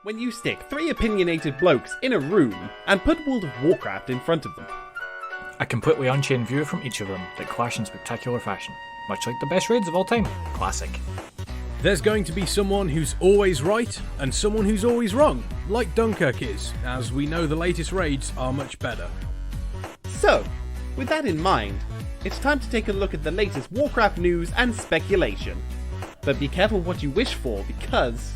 when you stick three opinionated blokes in a room and put World of Warcraft in front of them. A completely unchained view from each of them that clash in spectacular fashion, much like the best raids of all time. Classic. There's going to be someone who's always right and someone who's always wrong, like Dunkirk is, as we know the latest raids are much better. So, with that in mind, it's time to take a look at the latest Warcraft news and speculation. But be careful what you wish for, because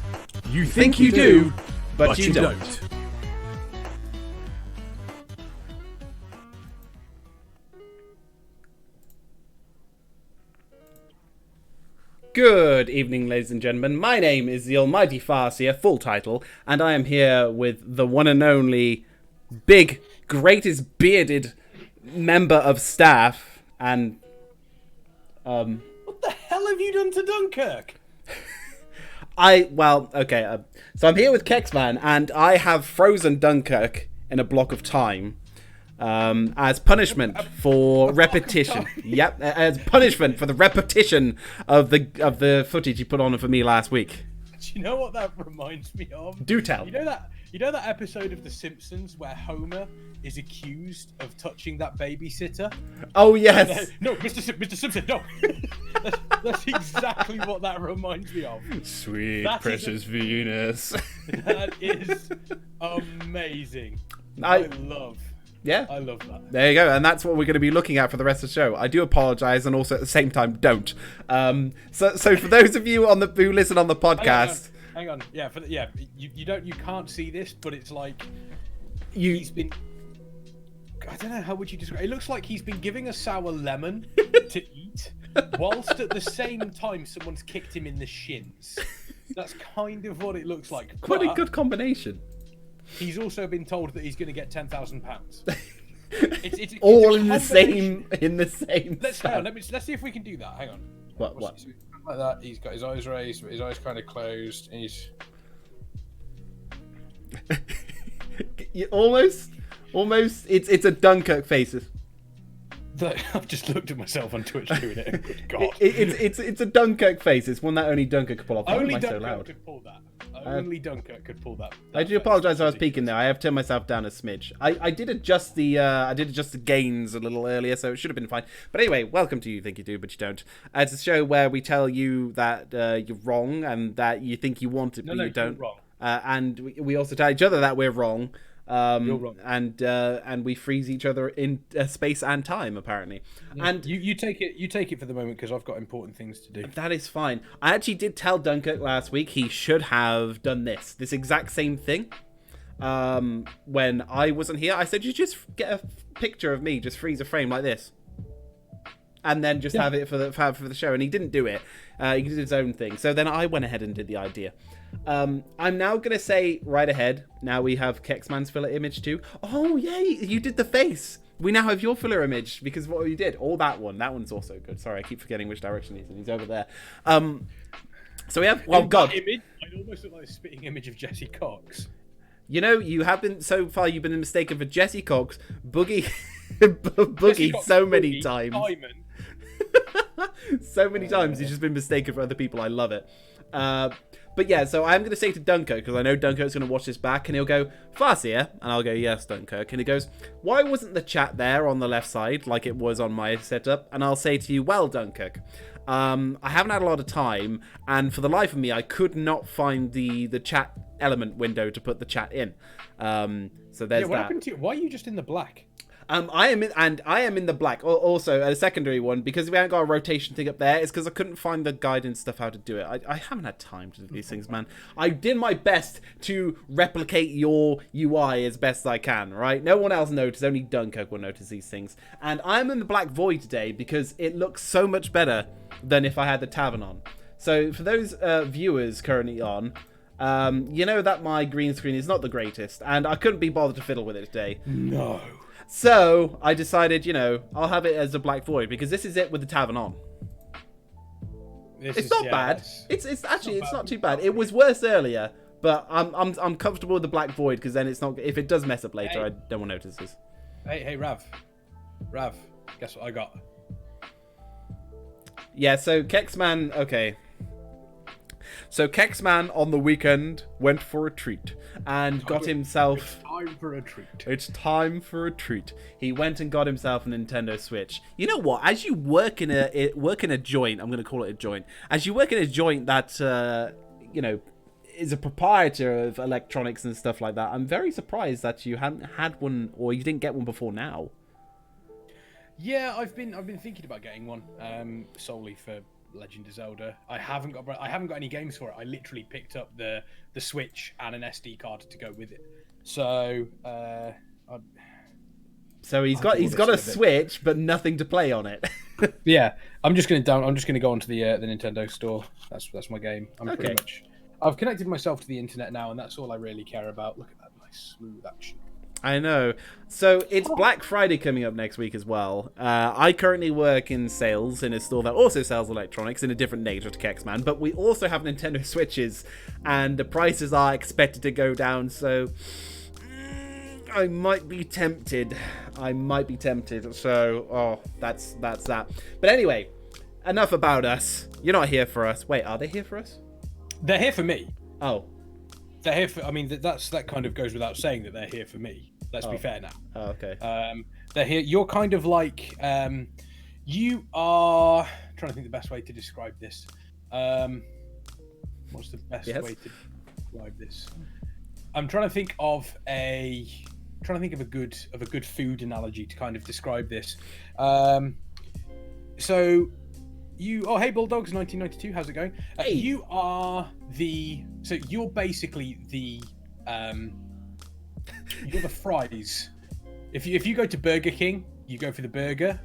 You think you do, but you don't. Good evening, ladies and gentlemen. My name is the Almighty Farseer, full title, and I am here with the one and only big, greatest bearded member of staff, and What the hell have you done to Dunkirk? So I'm here with Kexman, and I have frozen Dunkirk in a block of time as punishment for repetition. Yep, as punishment for the repetition of the footage you put on for me last week. Do you know what that reminds me of? Do tell. You know that episode of The Simpsons where Homer is accused of touching that babysitter? Oh yes. No, Mr. Simpson, no. that's exactly what that reminds me of. Sweet That precious Venus. That is amazing. I love that. There you go, and that's what we're going to be looking at for the rest of the show. I do apologise, and also at the same time, don't. So for those of you who listen on the podcast, hang on. Yeah, you can't see this, but it's like he's been. I don't know, how would you describe it? It looks like he's been giving a sour lemon to eat, whilst at the same time someone's kicked him in the shins. That's kind of what it looks like. Quite a good combination. He's also been told that he's going to get £10,000. It's all in the same. Let's see if we can do that. Hang on. What? Like that. He's got his eyes raised, but his eyes kind of closed. And he's almost. It's a Dunkirk faces. I've just looked at myself on Twitch doing it. Good God. It's a Dunkirk face. It's one that only Dunkirk could pull off. Only Dunkirk so loud? Could pull that. Only Dunkirk could pull that. I do apologise. I was peeking there. I have turned myself down a smidge. I did adjust the gains a little earlier, so it should have been fine. But anyway, welcome to You Think You Do, But You Don't. It's a show where we tell you that you're wrong and that you think you want it, but you don't. You're wrong. And we also tell each other that we're wrong. You're wrong. And we freeze each other in space and time, apparently. Yeah. And you take it for the moment, because I've got important things to do. That is fine. I actually did tell Dunkirk last week he should have done this exact same thing. When I wasn't here, I said, you just get a picture of me, just freeze a frame like this, and then just have it for the show. And he didn't do it. He did his own thing. So then I went ahead and did the idea. I'm now going to say right ahead, now we have Kexman's filler image too. Oh, yay, you did the face. We now have your filler image, because what you did. Oh, that one's also good. Sorry, I keep forgetting which direction he's in. He's over there. So we have, well, God. Image, I almost look like a spitting image of Jesse Cox. You know, you've been mistaken for Jesse Cox, Boogie, Boogie Cox, so many times. So many times he's just been mistaken for other people. I love it. But yeah, so I'm going to say to Dunkirk, because I know Dunkirk's going to watch this back, and he'll go, Farseer? And I'll go, yes, Dunkirk. And he goes, why wasn't the chat there on the left side, like it was on my setup? And I'll say to you, well, Dunkirk, I haven't had a lot of time, and for the life of me, I could not find the chat element window to put the chat in. So there's what that. happened to you? Why are you just in the black? I am in the black. Also, a secondary one, because we haven't got a rotation thing up there. It's because I couldn't find the guidance stuff how to do it. I haven't had time to do these things, man. I did my best to replicate your UI as best I can, right? No one else noticed. Only Dunkirk will notice these things. And I'm in the black void today because it looks so much better than if I had the tavern on. So for those viewers currently on, you know that my green screen is not the greatest, and I couldn't be bothered to fiddle with it today. No. So I decided, I'll have it as a black void, because this is it with the tavern on. It's not bad. It's not too bad. It was worse earlier, but I'm comfortable with the black void, because then it's not. If it does mess up later, I don't want notices. Hey, Rav, guess what I got? Yeah. So Kexman, okay. So Kexman on the weekend went for a treat and got himself... Time for a treat. It's time for a treat. He went and got himself a Nintendo Switch. You know what? As you work in a joint, I'm going to call it a joint. As you work in a joint that, is a proprietor of electronics and stuff like that, I'm very surprised that you hadn't had one, or you didn't get one before now. Yeah, I've been thinking about getting one, solely for Legend of Zelda. I haven't got any games for it. I literally picked up the Switch and an SD card to go with it. So, so he's got a Switch, but nothing to play on it. Yeah, I'm just gonna go onto the Nintendo store. That's my game. I've connected myself to the internet now, and that's all I really care about. Look at that nice smooth action. I know. So it's Black Friday coming up next week as well. I currently work in sales in a store that also sells electronics in a different nature to Kexman, but we also have Nintendo Switches, and the prices are expected to go down, so I might be tempted. So, that's that. But anyway, enough about us. You're not here for us. Wait, are they here for us? They're here for me. Oh. They're here for... I mean, that kind of goes without saying that they're here for me. Let's be fair now. Oh, okay. They're here. You're kind of like... you are... I'm trying to think the best way to describe this. What's the best way to describe this? I'm trying to think of a good food analogy to kind of describe this. So... hey Bulldogs 1992, how's it going? Hey. You're basically you're the fries. If you go to Burger King, you go for the burger,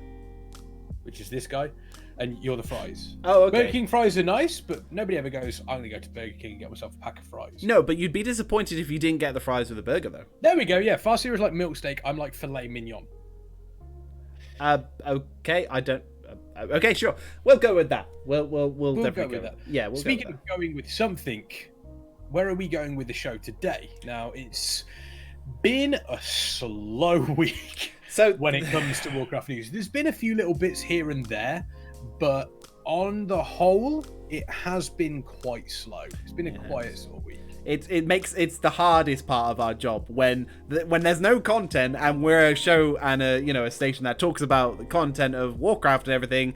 which is this guy, and you're the fries. Oh, okay. Burger King fries are nice, but nobody ever goes, I'm gonna go to Burger King and get myself a pack of fries. No, but you'd be disappointed if you didn't get the fries with the burger, though. There we go, yeah. Farseer is like milk steak, I'm like filet mignon. Okay, I don't... okay, sure. We'll go with that. We'll definitely go with that. Yeah, we'll Speaking go of going with something, where are we going with the show today? Now, it's been a slow week when it comes to Warcraft news. There's been a few little bits here and there, but on the whole, it has been quite slow. It's been a quiet sort of week. It's the hardest part of our job when there's no content and we're a show and a station that talks about the content of Warcraft and everything.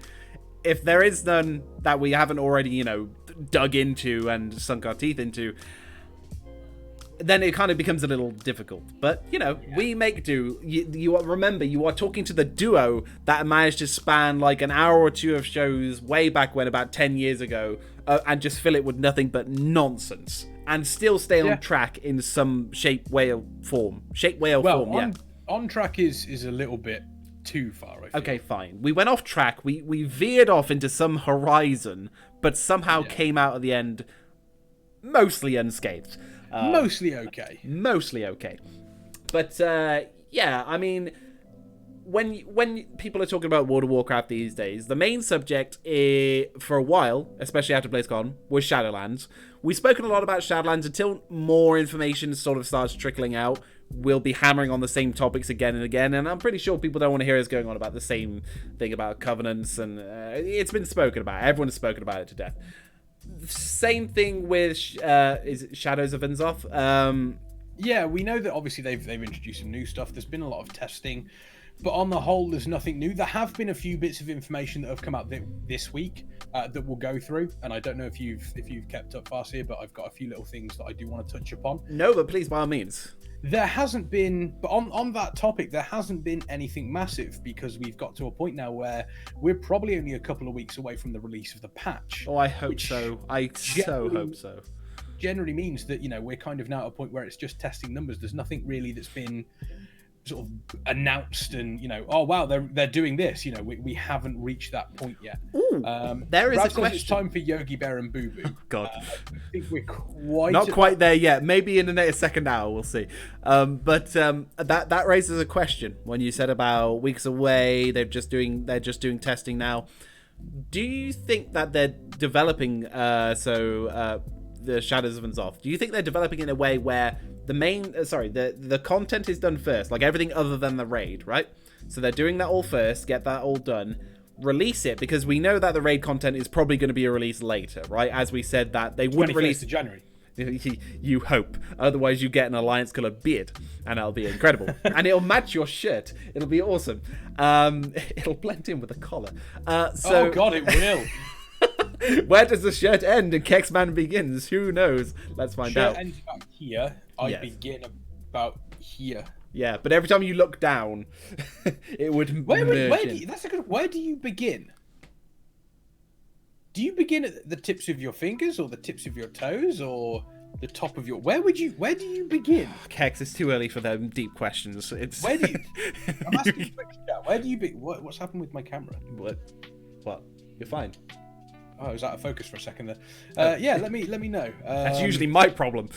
If there is none that we haven't already dug into and sunk our teeth into, then it kind of becomes a little difficult. But we make do. You remember, you are talking to the duo that managed to span like an hour or two of shows way back when, about 10 years ago, and just fill it with nothing but nonsense. And still stay on track in some shape, way, or form. On track is a little bit too far, I feel. Okay, fine. We went off track. We veered off into some horizon, but somehow came out at the end mostly unscathed. Mostly okay. But, I mean... When people are talking about World of Warcraft these days, the main subject for a while, especially after BlizzCon, was Shadowlands. We've spoken a lot about Shadowlands until more information sort of starts trickling out. We'll be hammering on the same topics again and again, and I'm pretty sure people don't want to hear us going on about the same thing about covenants, and it's been spoken about. Everyone has spoken about it to death. Same thing with is it Shadows of Inzoth? Yeah, we know that obviously they've introduced some new stuff. There's been a lot of testing. But on the whole, there's nothing new. There have been a few bits of information that have come out this week that we'll go through. And I don't know if you've kept up fast here, but I've got a few little things that I do want to touch upon. No, but please, by all means. There hasn't been, but on that topic, there hasn't been anything massive because we've got to a point now where we're probably only a couple of weeks away from the release of the patch. Oh, I hope so. I so hope so. Generally means that, we're kind of now at a point where it's just testing numbers. There's nothing really that's been sort of announced and oh wow, they're doing this. We haven't reached that point yet. Ooh, there is a question. It's time for Yogi Bear and Boo Boo. Oh, God, I think we're not quite there yet. Maybe in the next second hour, we'll see. But that raises a question. When you said about weeks away, they're just doing testing now. Do you think that they're developing the Shadows of Inzoth? Do you think they're developing in a way where the content is done first, like everything other than the raid, right? So they're doing that all first, get that all done. release it, because we know that the raid content is probably going to be released later, right? As we said that they wouldn't 21st release of January. You hope. Otherwise, you get an alliance color beard, and that'll be incredible. And it'll match your shirt. It'll be awesome. It'll blend in with the collar. So, Oh god, it will. where does the shirt end and Kexman begins? Who knows? Let's find Shirt out. ends about here. I Yes. begin about here. Yeah, but every time you look down, it would Where merge do in. you, that's a good. Where do you begin? Do you begin at the tips of your fingers, or the tips of your toes, or the top of your? Where do you begin? Kex, it's too early for them deep questions. It's Where do you? I'm asking you, where do you be? What's happened with my camera? What? You're fine. Oh, I was out of focus for a second there. Yeah, let me know. That's usually my problem.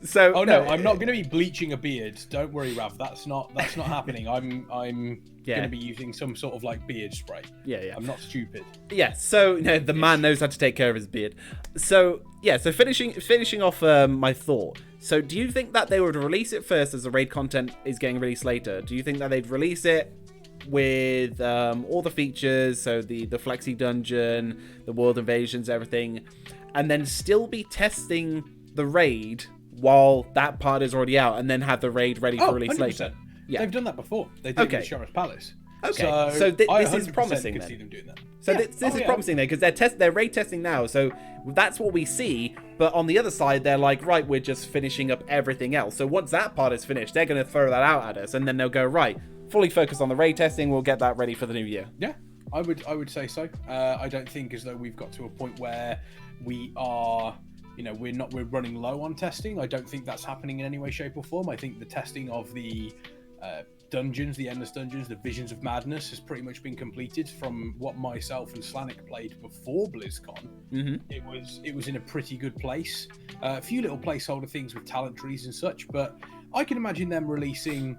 So. Oh no, I'm not going to be bleaching a beard. Don't worry, Rav. That's not happening. I'm going to be using some sort of like beard spray. Yeah. I'm not stupid. Yeah, so the man knows how to take care of his beard. So so finishing off my thought. So do you think that they would release it first as the raid content is getting released later? Do you think that they'd release it with all the features, so the flexi dungeon, the world invasions, everything, and then still be testing the raid while that part is already out, and then have the raid ready for release 100%. later? Yeah. They've done that before. They did it Okay. with Sheriff's Palace. Okay, So, so I this is 100% promising could then. see them doing that. So Yeah. this is yeah. promising there, because they're raid testing now, so that's what we see. But on the other side, they're like, right, we're just finishing up everything else. So once that part is finished, they're going to throw that out at us, and then they'll go, right, fully focus on the raid testing. We'll get that ready for the new year. Yeah, I would say so. I don't think as though we've got to a point where we are, we're running low on testing. I don't think that's happening in any way, shape, or form. I think the testing of the dungeons, the endless dungeons, the Visions of Madness has pretty much been completed from what myself and Slanik played before BlizzCon. Mm-hmm. It was in a pretty good place. A few little placeholder things with talent trees and such, but I can imagine them releasing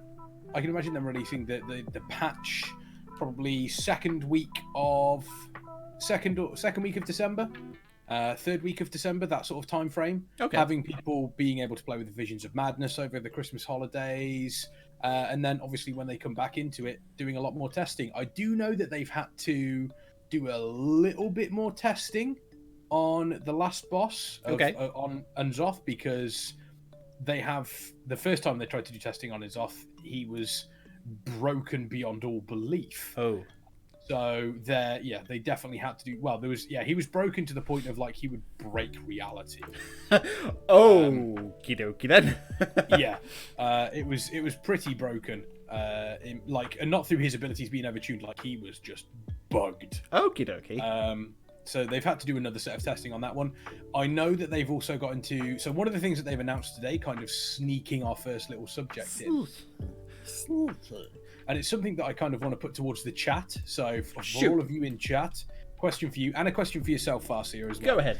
the patch probably second week of December, third week of December, that sort of time frame. Okay. Having people being able to play with the Visions of Madness over the Christmas holidays, and then obviously when they come back into it, doing a lot more testing. I do know that they've had to do a little bit more testing on the last boss on Unzoth, because they have, the first time they tried to do testing on Unzoth, he was broken beyond all belief. Oh. So they definitely had to do he was broken to the point of like he would break reality. Okie dokie then. It was pretty broken. And not through his abilities being overtuned, like he was just bugged. Okie dokie. So they've had to do another set of testing on that one. I know that they've also got into, so one of the things that they've announced today, kind of sneaking our first little subject in. And it's something that I kind of want to put towards the chat. So for all of you in chat, question for you and a question for yourself, Farseer, as well. Go ahead.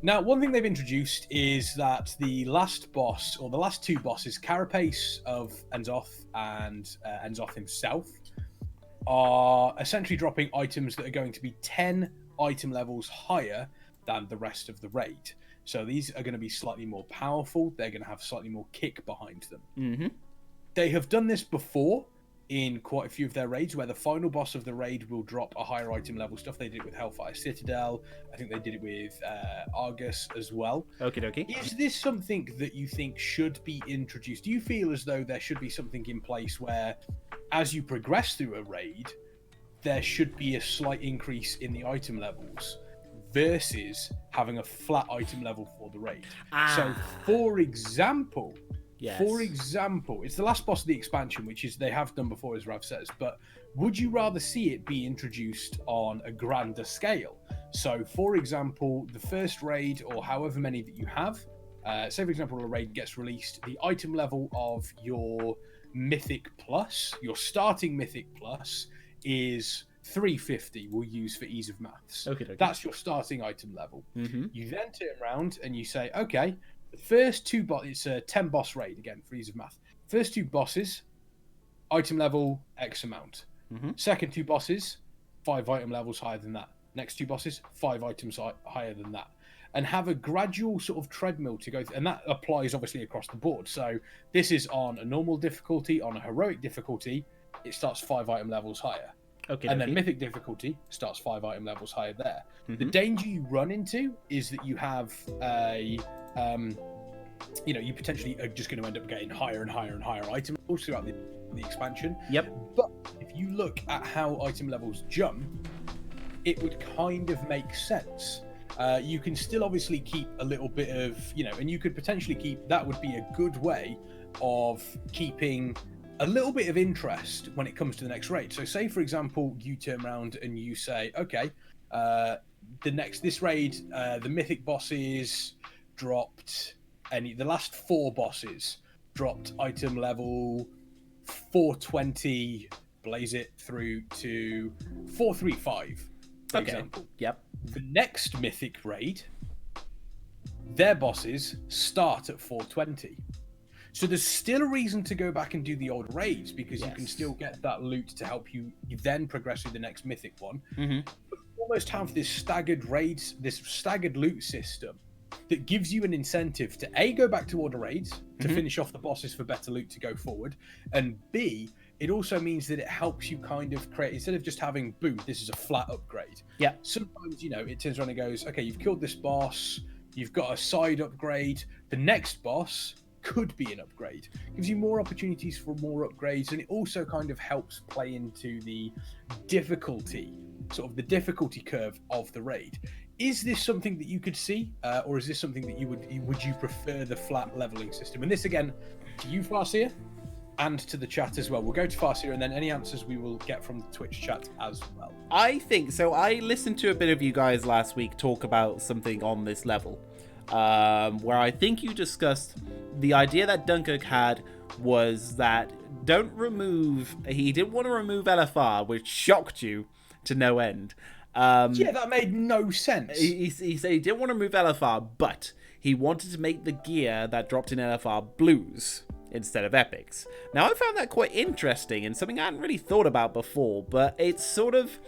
Now, one thing they've introduced is that the last boss, or the last two bosses, Carapace of Unzoth and Unzoth himself, are essentially dropping items that are going to be 10 item levels higher than the rest of the raid. So these are going to be slightly more powerful. They're going to have slightly more kick behind them. Mm-hmm. They have done this before in quite a few of their raids, where the final boss of the raid will drop a higher item level stuff. They did it with Hellfire Citadel. I think they did it with Argus as well. Okie dokie. Is this something that you think should be introduced? Do you feel as though there should be something in place where, as you progress through a raid, there should be a slight increase in the item levels versus having a flat item level for the raid? So, for example, it's the last boss of the expansion, which is they have done before, as Rav says, but would you rather see it be introduced on a grander scale? So, for example, the first raid, or however many that you have, say, for example, a raid gets released, the item level of your Mythic Plus, your starting Mythic Plus, is 350, we'll use for ease of maths. Okay. That's your starting item level. Mm-hmm. You then turn around and you say, okay, the first two it's a 10 boss raid, again, for ease of math. First two bosses, item level X amount. Mm-hmm. Second two bosses, 5 item levels higher than that. Next two bosses, 5 items higher than that. And have a gradual sort of treadmill to go through. And that applies obviously across the board. So this is on a normal difficulty, on a heroic difficulty, it starts 5 item levels higher. Okay. And then mythic difficulty starts 5 item levels higher there. The danger you run into is that you have a, you potentially are just going to end up getting higher and higher and higher item levels throughout the expansion. Yep. But if you look at how item levels jump, it would kind of make sense. You can still obviously keep a little bit of, and you could potentially keep, that would be a good way of keeping a little bit of interest when it comes to the next raid. So say, for example, you turn around and you say, okay, this raid, the mythic bosses dropped, the last 4 bosses dropped item level 420, blaze it through to 435, for example. Yep. The next mythic raid, their bosses start at 420. So there's still a reason to go back and do the old raids, because you can still get that loot to help you then progress through the next mythic one. But you almost have this staggered raids, this staggered loot system that gives you an incentive to A, go back to order raids to finish off the bosses for better loot to go forward, and B, it also means that it helps you kind of create, instead of just having, boom, this is a flat upgrade. Yeah. Sometimes, it turns around and goes, okay, you've killed this boss, you've got a side upgrade, the next boss could be an upgrade. Gives you more opportunities for more upgrades, and it also kind of helps play into the difficulty, sort of the difficulty curve of the raid. Is this something that you could see, or is this something that would you prefer the flat leveling system? And this again, to you, Farseer, and to the chat as well. We'll go to Farseer, and then any answers we will get from the Twitch chat as well. I think so. I listened to a bit of you guys last week talk about something on this level, where I think you discussed the idea that Dunkirk had was that he didn't want to remove LFR, which shocked you to no end. Yeah, that made no sense. He said he didn't want to remove LFR, but he wanted to make the gear that dropped in LFR blues instead of epics. Now, I found that quite interesting and something I hadn't really thought about before, but he sort of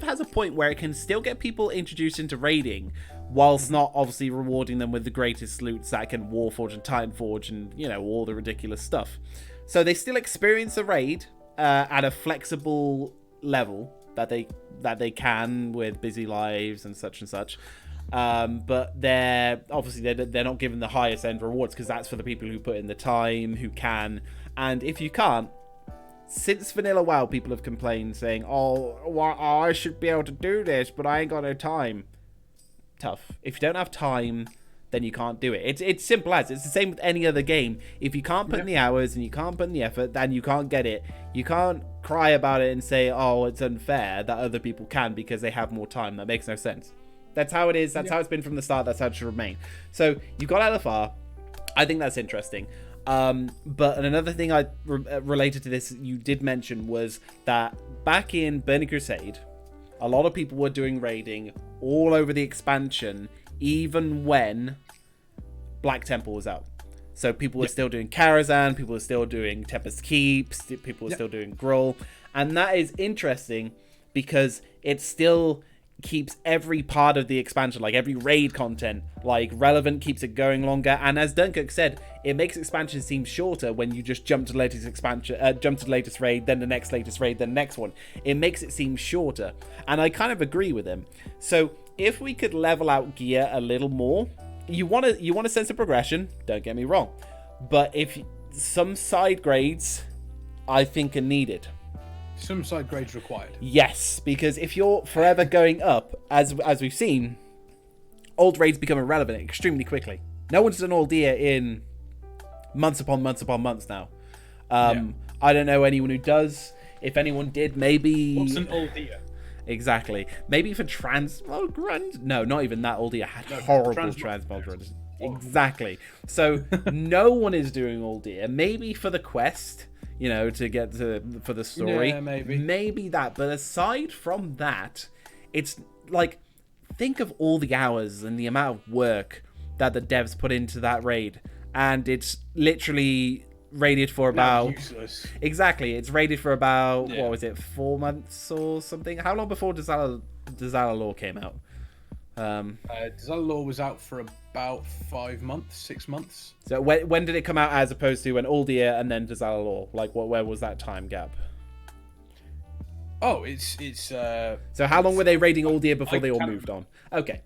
has a point where it can still get people introduced into raiding, whilst not obviously rewarding them with the greatest loots that can Warforge and Titanforge and, all the ridiculous stuff. So they still experience a raid at a flexible level that they can with busy lives and such, but they're not given the highest end rewards, because that's for the people who put in the time, who can. And if you can't, since Vanilla WoW, people have complained saying, I should be able to do this, but I ain't got no time. Tough. If you don't have time, then you can't do it. It's simple as. It's the same with any other game. If you can't put in the hours and you can't put in the effort, then you can't get it. You can't cry about it and say, it's unfair that other people can because they have more time. That makes no sense. That's how it is. That's how it's been from the start. That's how it should remain. So you've got LFR. I think that's interesting. But another thing I related to this you did mention was that back in Burning Crusade, a lot of people were doing raiding all over the expansion, even when Black Temple was out. So people were still doing Karazhan, people were still doing Tempest Keeps, people were still doing Gruul. And that is interesting because it still keeps every part of the expansion, like every raid content, like relevant, keeps it going longer. And as Dunkirk said, it makes expansion seem shorter when you just jump to the latest expansion, jump to the latest raid, then the next latest raid, then the next one. It makes it seem shorter. And I kind of agree with him. So if we could level out gear a little more, you want a sense of progression, don't get me wrong, but if some side grades I think are needed. Some side grades required. Yes, because if you're forever going up, as we've seen, old raids become irrelevant extremely quickly. No one's done all gear in months upon months upon months now. I don't know anyone who does. If anyone did, maybe... What's an old gear? Exactly. Maybe for transmog runs? No, not even that. Old had horrible transmog runs. Exactly. So no one is all Aldir. Maybe for the quest, to get for the story. Yeah, maybe that. But aside from that, it's like, think of all the hours and the amount of work that the devs put into that raid, and it's literally raided for about useless. Exactly, it's raided for about what was it, 4 months or something? How long before Dazala Law came out? Dazala Law was out for about 5 months, 6 months. So when did it come out, as opposed to when Aldir and then Dazala Law? Like, where was that time gap? Oh, it's. So how long were they raiding Aldir before they all moved on? Okay,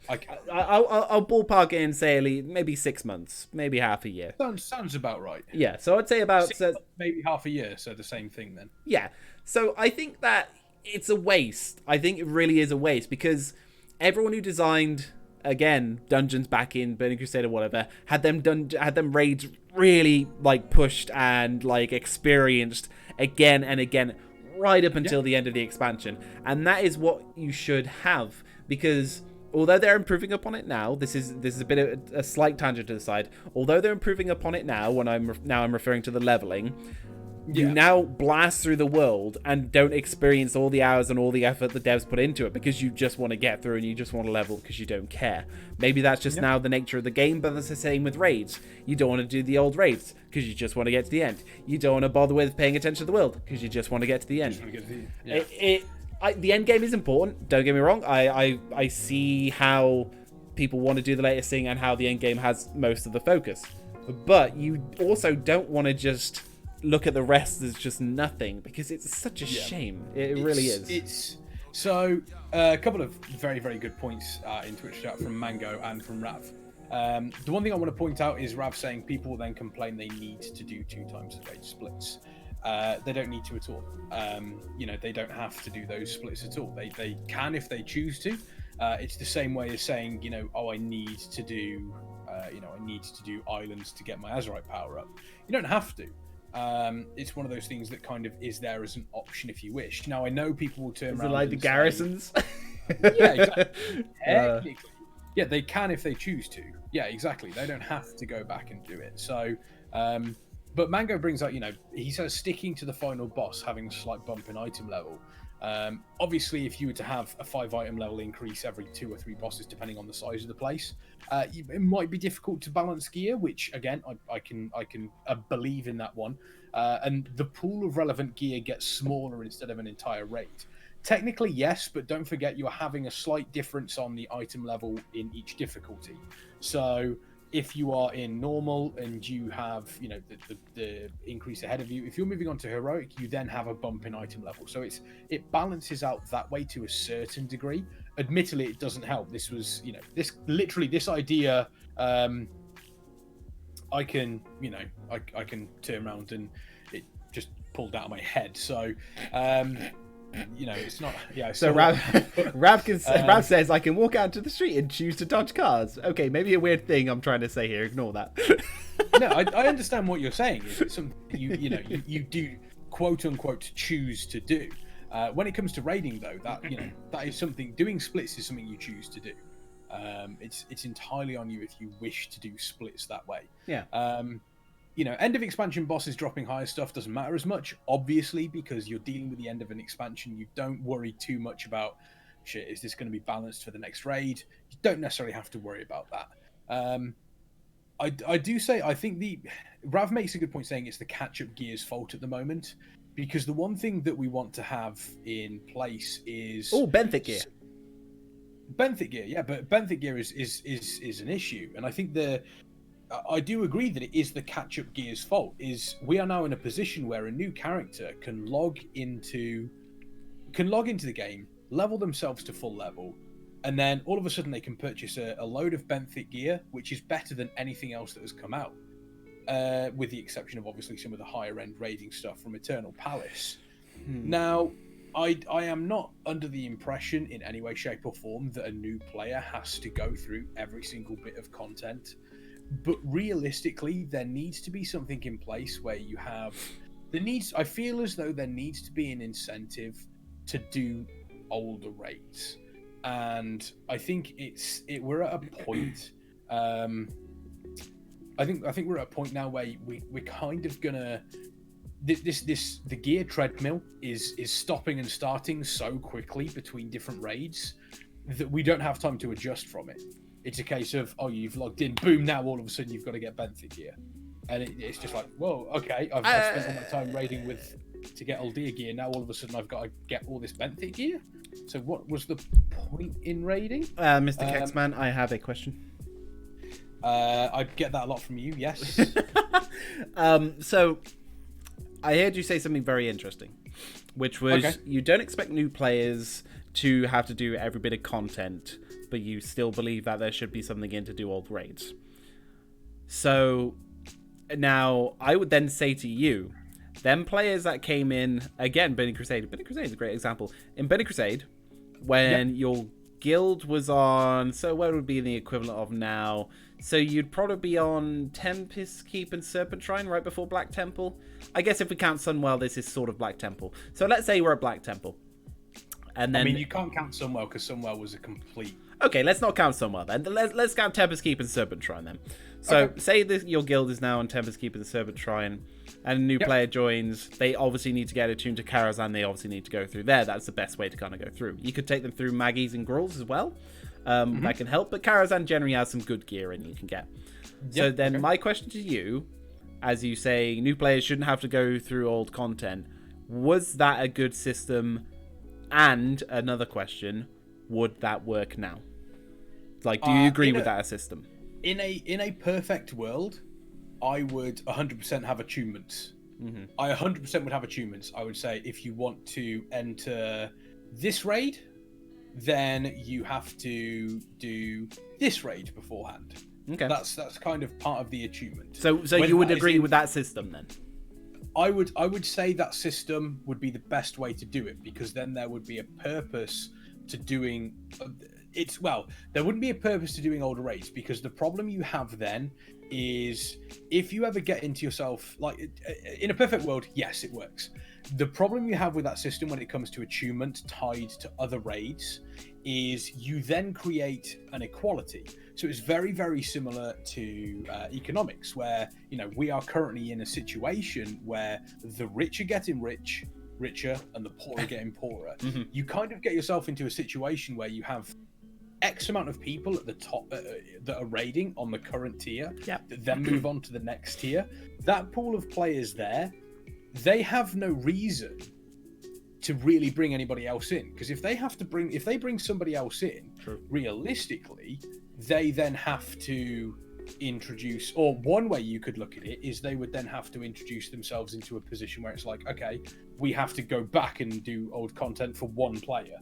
I'll ballpark it and say maybe 6 months, maybe half a year. Sounds about right. Yeah, so I'd say about maybe half a year. So the same thing then. Yeah, so I think that it's a waste. I think it really is a waste because everyone who designed, again, dungeons back in Burning Crusade or whatever, had them raids really like pushed and like experienced again and again right up until the end of the expansion. And that is what you should have, because although they're improving upon it now, this is a bit of a slight tangent to the side. Although they're improving upon it now, when I'm referring to the leveling, you now blast through the world and don't experience all the hours and all the effort the devs put into it because you just want to get through and you just want to level because you don't care. Maybe that's just now the nature of the game, but that's the same with raids. You don't want to do the old raids because you just want to get to the end. You don't want to bother with paying attention to the world because you just want to get to the end. The end game is important, don't get me wrong. I see how people want to do the latest thing and how the end game has most of the focus. But you also don't want to just look at the rest as just nothing, because it's such a shame. It really is. So a couple of very, very good points in Twitch chat from Mango and from Rav. The one thing I want to point out is Rav saying people will then complain they need to do 2 times the raid splits. They don't need to at all. They don't have to do those splits at all. They can if they choose to. It's the same way as saying, I need to do islands to get my Azerite power up. You don't have to. It's one of those things that kind of is there as an option if you wish. Now, I know people will turn around like the garrisons. Yeah, exactly. Technically, yeah, they can if they choose to. Yeah, exactly. They don't have to go back and do it. So, but Mango brings up, he says sticking to the final boss, having a slight bump in item level. Obviously, if you were to have a 5 item level increase every 2 or 3 bosses, depending on the size of the place, it might be difficult to balance gear. Which again, I can believe in that one. And the pool of relevant gear gets smaller instead of an entire raid. Technically, yes, but don't forget you're having a slight difference on the item level in each difficulty. So if you are in normal and you have, the increase ahead of you, if you're moving on to heroic, you then have a bump in item level. So it balances out that way to a certain degree. Admittedly, it doesn't help. This was, this idea, I can turn around and it just pulled out of my head. So, it's not. Yeah. So Rav says I can walk out to the street and choose to dodge cars. Okay, maybe a weird thing I'm trying to say here. Ignore that. No, I understand what you're saying. It's something you do quote unquote choose to do. When it comes to raiding, though, that is something. Doing splits is something you choose to do. It's entirely on you if you wish to do splits that way. Yeah. End of expansion bosses dropping higher stuff doesn't matter as much, obviously, because you're dealing with the end of an expansion. You don't worry too much about, shit, is this going to be balanced for the next raid? You don't necessarily have to worry about that. I do say, I think Rav makes a good point saying it's the catch-up gear's fault at the moment, because the one thing that we want to have in place is... Oh, Benthic gear. Benthic gear, yeah, but Benthic gear is an issue, and I think I do agree that it is the catch-up gear's fault. Is we are now in a position where a new character can log into the game, level themselves to full level, and then all of a sudden they can purchase a load of Benthic gear, which is better than anything else that has come out, with the exception of obviously some of the higher-end raiding stuff from Eternal Palace. Now, I am not under the impression in any way, shape, or form that a new player has to go through every single bit of content. But realistically, there needs to be something in place where you have I feel as though there needs to be an incentive to do older raids, and I think we're at a point. I think we're at a point now where we're kind of gonna the gear treadmill is stopping and starting so quickly between different raids that we don't have time to adjust from it. It's a case of, you've logged in, boom, now all of a sudden you've got to get Benthic gear. And it's just like, whoa, okay, I've spent all my time raiding to get Aldir gear, now all of a sudden I've got to get all this Benthic gear? So what was the point in raiding? Mr. Kexman, I have a question. I get that a lot from you, yes. So, I heard you say something very interesting. which was Okay. you don't expect new players to have to do every bit of content, but you still believe that there should be something in to do old raids. So now I would then say to you, them players that came in, again, Burning Crusade is a great example. In Burning Crusade, when your guild was on, so what would be the equivalent of now? So you'd probably be on Tempest Keep and Serpent Shrine right before Black Temple. I guess if we count Sunwell, this is sort of Black Temple. So let's say we're at Black Temple. And then, I mean, you can't count Sunwell because Sunwell was a complete... Okay, let's not count Sunwell then. Let's count Tempest Keep and Serpent Shrine then. So say that your guild is now on Tempest Keep and Serpent Shrine, and a new player joins. They obviously need to get attuned to Karazhan. They obviously need to go through there. That's the best way to kind of go through. You could take them through Maggies and Grulls as well. That can help, but Karazhan generally has some good gear in you can get. So then my question to you, as you say, new players shouldn't have to go through old content. Was that a good system? And another question, would that work now? Like, do you agree with that system? In a perfect world, I would 100% have achievements. I 100% would have achievements. I would say if you want to enter this raid, then you have to do this raid beforehand. Okay. That's kind of part of the achievement. So you would agree with that system then? I would say that system would be the best way to do it, because then there would be a purpose to doing it's there wouldn't be a purpose to doing older raids, because the problem you have then is if you ever get into yourself, like in a perfect world, yes, it works. The problem you have with that system when it comes to achievement tied to other raids is you then create an equality. So it's very, very similar to economics, where, you know, we are currently in a situation where the rich are getting richer and the poor are getting poorer. You kind of get yourself into a situation where you have X amount of people at the top that are raiding on the current tier, that then move on to the next tier. That pool of players there, they have no reason to really bring anybody else in, because if they bring somebody else in, realistically, they then have to introduce, or one way you could look at it is they would then have to introduce themselves into a position where it's like, okay, we have to go back and do old content for one player.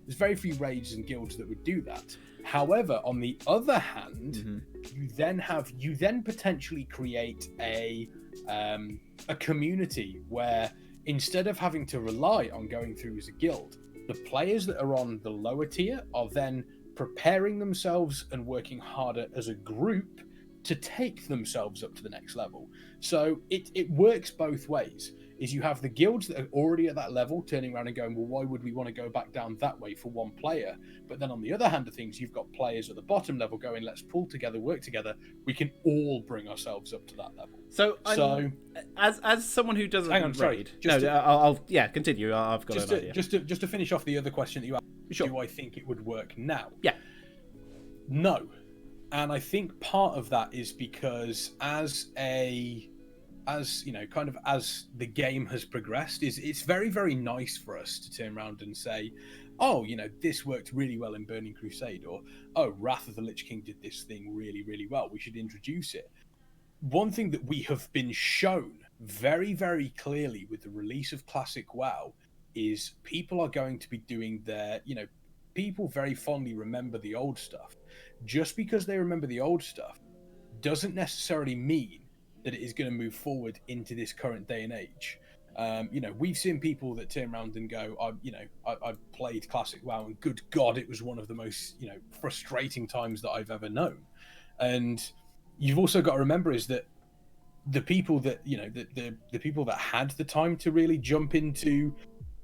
There's very few raids and guilds that would do that. However, on the other hand, you then potentially create a community where, instead of having to rely on going through as a guild, the players that are on the lower tier are then preparing themselves and working harder as a group to take themselves up to the next level. So it works both ways. Is you have the guilds that are already at that level turning around and going, well, why would we want to go back down that way for one player? But then on the other hand of things, you've got players at the bottom level going, let's pull together, work together. We can all bring ourselves up to that level. So as someone who doesn't hang on, raid, sorry, I'll continue. I've got an idea. Just to finish off the other question that you asked, do I think it would work now? Yeah. No. And I think part of that is because as you know, kind of as the game has progressed, it's very, very nice for us to turn around and say, oh, you know, this worked really well in Burning Crusade, or, oh, Wrath of the Lich King did this thing really, really well. We should introduce it. One thing that we have been shown very, very clearly with the release of Classic WoW is people are going to be doing their, you know, people very fondly remember the old stuff. Just because they remember the old stuff doesn't necessarily mean that it is going to move forward into this current day and age. You know, we've seen people that turn around and go, I played Classic WoW, and good God, it was one of the most, you know, frustrating times that I've ever known. And you've also got to remember is that the people that, you know, the people that had the time to really jump into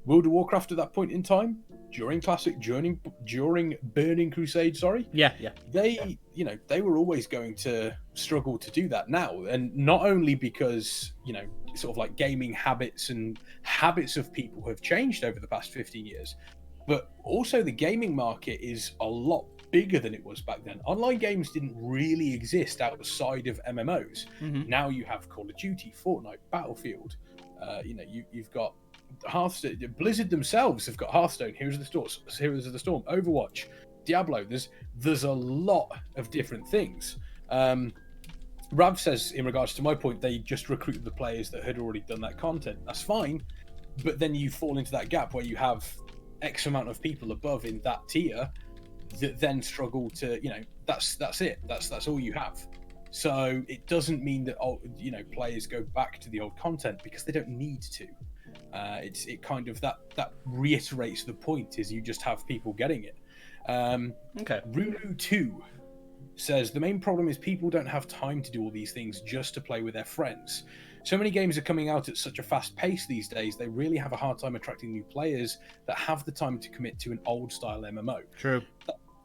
World of Warcraft at that point in time, during Burning Crusade, they, you know, they were always going to struggle to do that now. And not only because, you know, sort of like gaming habits and habits of people have changed over the past 15 years, but also the gaming market is a lot bigger than it was back then. Online games didn't really exist outside of MMOs. Now you have Call of Duty, Fortnite, Battlefield. You know, you've got Hearthstone. Blizzard themselves have got Hearthstone, Heroes of the Storm, Overwatch, Diablo. There's a lot of different things. Rav says, in regards to my point, they just recruited the players that had already done that content. That's fine, but then you fall into that gap where you have X amount of people above in that tier that then struggle to, that's it. That's all you have. So it doesn't mean that players go back to the old content, because they don't need to. It kind of that reiterates the point, is you just have people getting it. Okay. Rulu 2 says the main problem is people don't have time to do all these things just to play with their friends. So many games are coming out at such a fast pace these days, they really have a hard time attracting new players that have the time to commit to an old style MMO. True.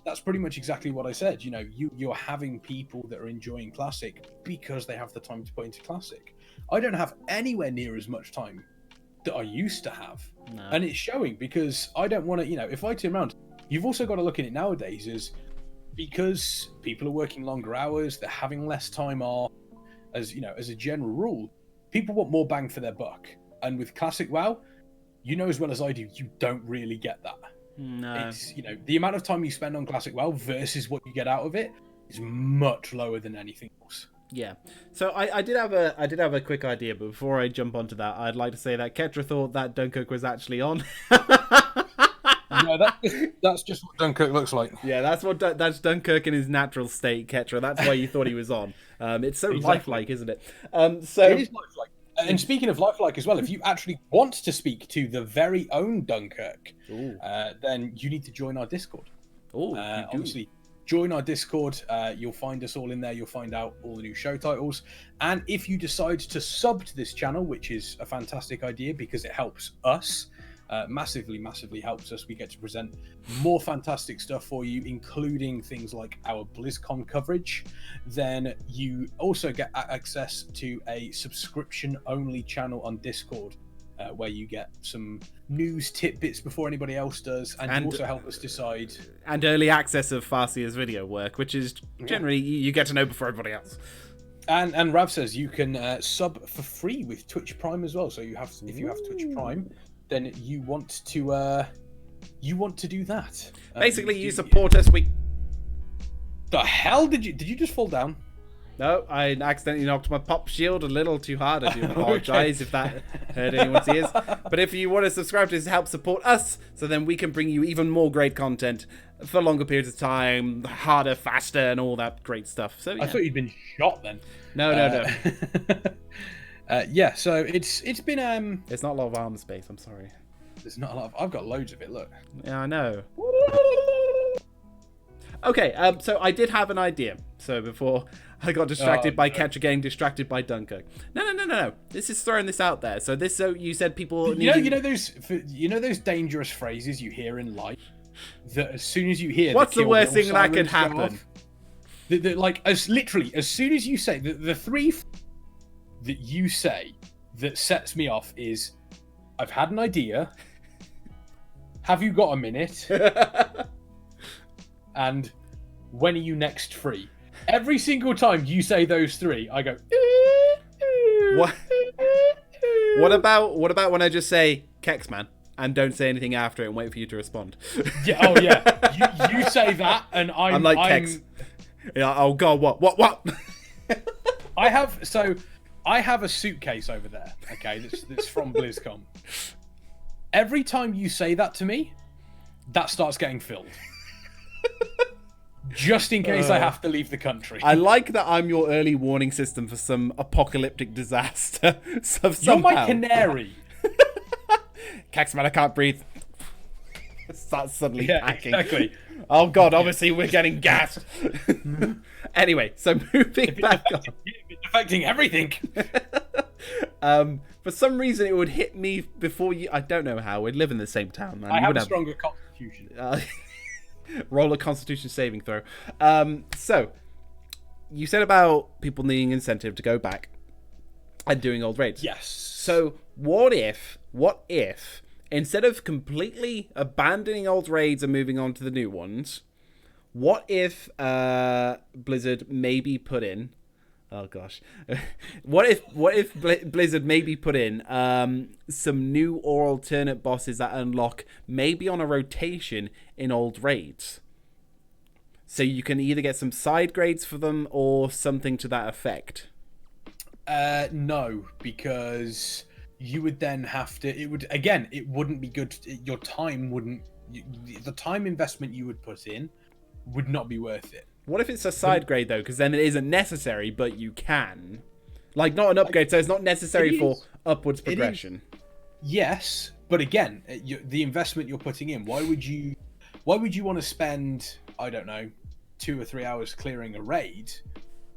That's pretty much exactly what I said. You're having people that are enjoying Classic because they have the time to put into Classic. I don't have anywhere near as much time that I used to have. No. And it's showing, because I don't want to, if I turn around, you've also got to look at it nowadays as, because people are working longer hours, they're having less time off, as a general rule, people want more bang for their buck. And with Classic WoW, as well as I do, you don't really get that. No. It's, the amount of time you spend on Classic WoW versus what you get out of it is much lower than anything else. Yeah. So I did have a quick idea, but before I jump onto that, I'd like to say that Ketra thought that Dunkirk was actually on. No, that's just what Dunkirk looks like. Yeah, that's Dunkirk in his natural state, Ketra. That's why you thought he was on. It's so lifelike, isn't it? So it is lifelike. And speaking of lifelike as well, if you actually want to speak to the very own Dunkirk, then you need to join our Discord. Obviously, join our Discord. You'll find us all in there. You'll find out all the new show titles. And if you decide to sub to this channel, which is a fantastic idea because it helps us, massively helps us. We get to present more fantastic stuff for you, including things like our BlizzCon coverage. Then you also get access to a subscription-only channel on Discord, where you get some news tidbits before anybody else does, and you also help us decide. And early access of Farseer's video work, which is generally you get to know before everybody else. And Rav says you can sub for free with Twitch Prime as well. So if you have Twitch Prime, then you want to do that. Basically, you support us. The hell did you just fall down? No, I accidentally knocked my pop shield a little too hard. I do apologize if that hurt anyone's ears. But if you want to subscribe to us to help support us, so then we can bring you even more great content for longer periods of time, harder, faster, and all that great stuff. So yeah. I thought you'd been shot then. No. Yeah, so it's been There's not a lot of armor space. I'm sorry. There's not a lot. I've got loads of it. Look. Yeah, I know. Okay, so I did have an idea. So before I got distracted by Ketra getting distracted by Dunkirk. No. This is throwing this out there. So you said people. You know those dangerous phrases you hear in life that as soon as you hear. What's the worst thing that could happen? As soon as you say the three that you say that sets me off is, I've had an idea. Have you got a minute? And when are you next free? Every single time you say those three, I go. What? What about when I just say Kexman and don't say anything after it and wait for you to respond? Yeah. Oh yeah. You say that, and I'm like Kex. Yeah. Oh god. What? I have a suitcase over there. Okay, that's from BlizzCon. Every time you say that to me, that starts getting filled. Just in case I have to leave the country. I like that I'm your early warning system for some apocalyptic disaster. You're my canary. Kexman, I can't breathe. Starts suddenly packing. Exactly. Oh god, obviously we're getting gassed. Anyway, so moving back on. It's affecting everything. For some reason it would hit me before you. I don't know how. We'd live in the same town, man. I have a stronger constitution. Roll a constitution saving throw. So you said about people needing incentive to go back and doing old raids. Yes. So what if instead of completely abandoning old raids and moving on to the new ones, what if Blizzard maybe put in Oh gosh, what if Blizzard maybe put in some new or alternate bosses that unlock maybe on a rotation in old raids, so you can either get some side grades for them or something to that effect? No, because you would then have to. It would again. It wouldn't be good. Your time wouldn't. The time investment you would put in would not be worth it. What if it's a side grade though? Because then it isn't necessary, but you can, like, not an upgrade, so it's not necessary for upwards progression. Yes, but again, the investment you're putting in. Why would you want to spend, I don't know, 2 or 3 hours clearing a raid?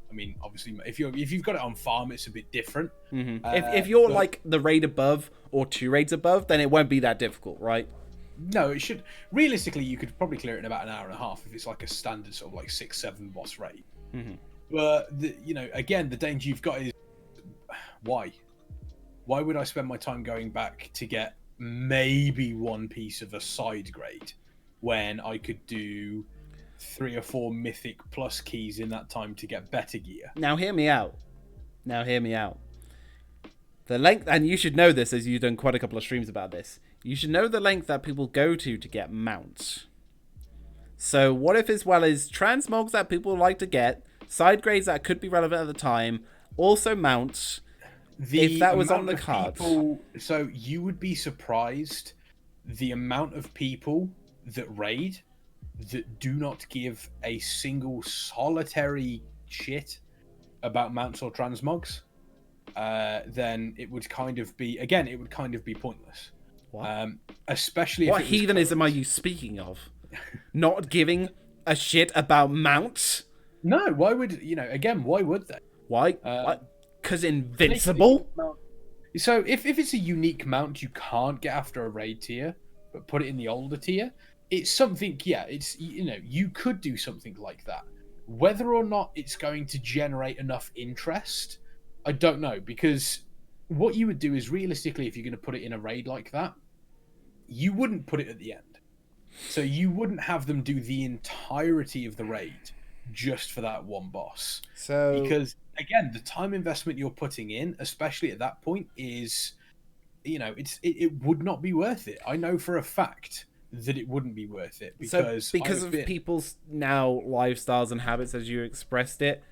I mean, obviously, if you've got it on farm, it's a bit different. Mm-hmm. If you're like the raid above or 2 raids above, then it won't be that difficult, right? No, it should. Realistically, you could probably clear it in about an hour and a half if it's like a standard sort of like 6-7 boss raid. Mm-hmm. But again, the danger you've got is why? Why would I spend my time going back to get maybe one piece of a side grade when I could do 3 or 4 mythic plus keys in that time to get better gear? Now hear me out. The length, and you should know this as you've done quite a couple of streams about this. You should know the length that people go to get mounts. So what if, as well as transmogs that people like to get, side grades that could be relevant at the time, also mounts, if that was on the cards? So you would be surprised the amount of people that raid that do not give a single solitary shit about mounts or transmogs. Then it would kind of be, again, it would kind of be pointless. What? Especially what if heathenism are you speaking of? Not giving a shit about mounts? No, why would, again, why would they? Why? Because invincible? So if it's a unique mount you can't get after a raid tier, but put it in the older tier, it's something, it's, you could do something like that. Whether or not it's going to generate enough interest, I don't know, because what you would do is, realistically, if you're going to put it in a raid like that, you wouldn't put it at the end. So you wouldn't have them do the entirety of the raid just for that one boss. So because, again, the time investment you're putting in, especially at that point, is, it would not be worth it. I know for a fact that it wouldn't be worth it because of people's now lifestyles and habits, as you expressed it.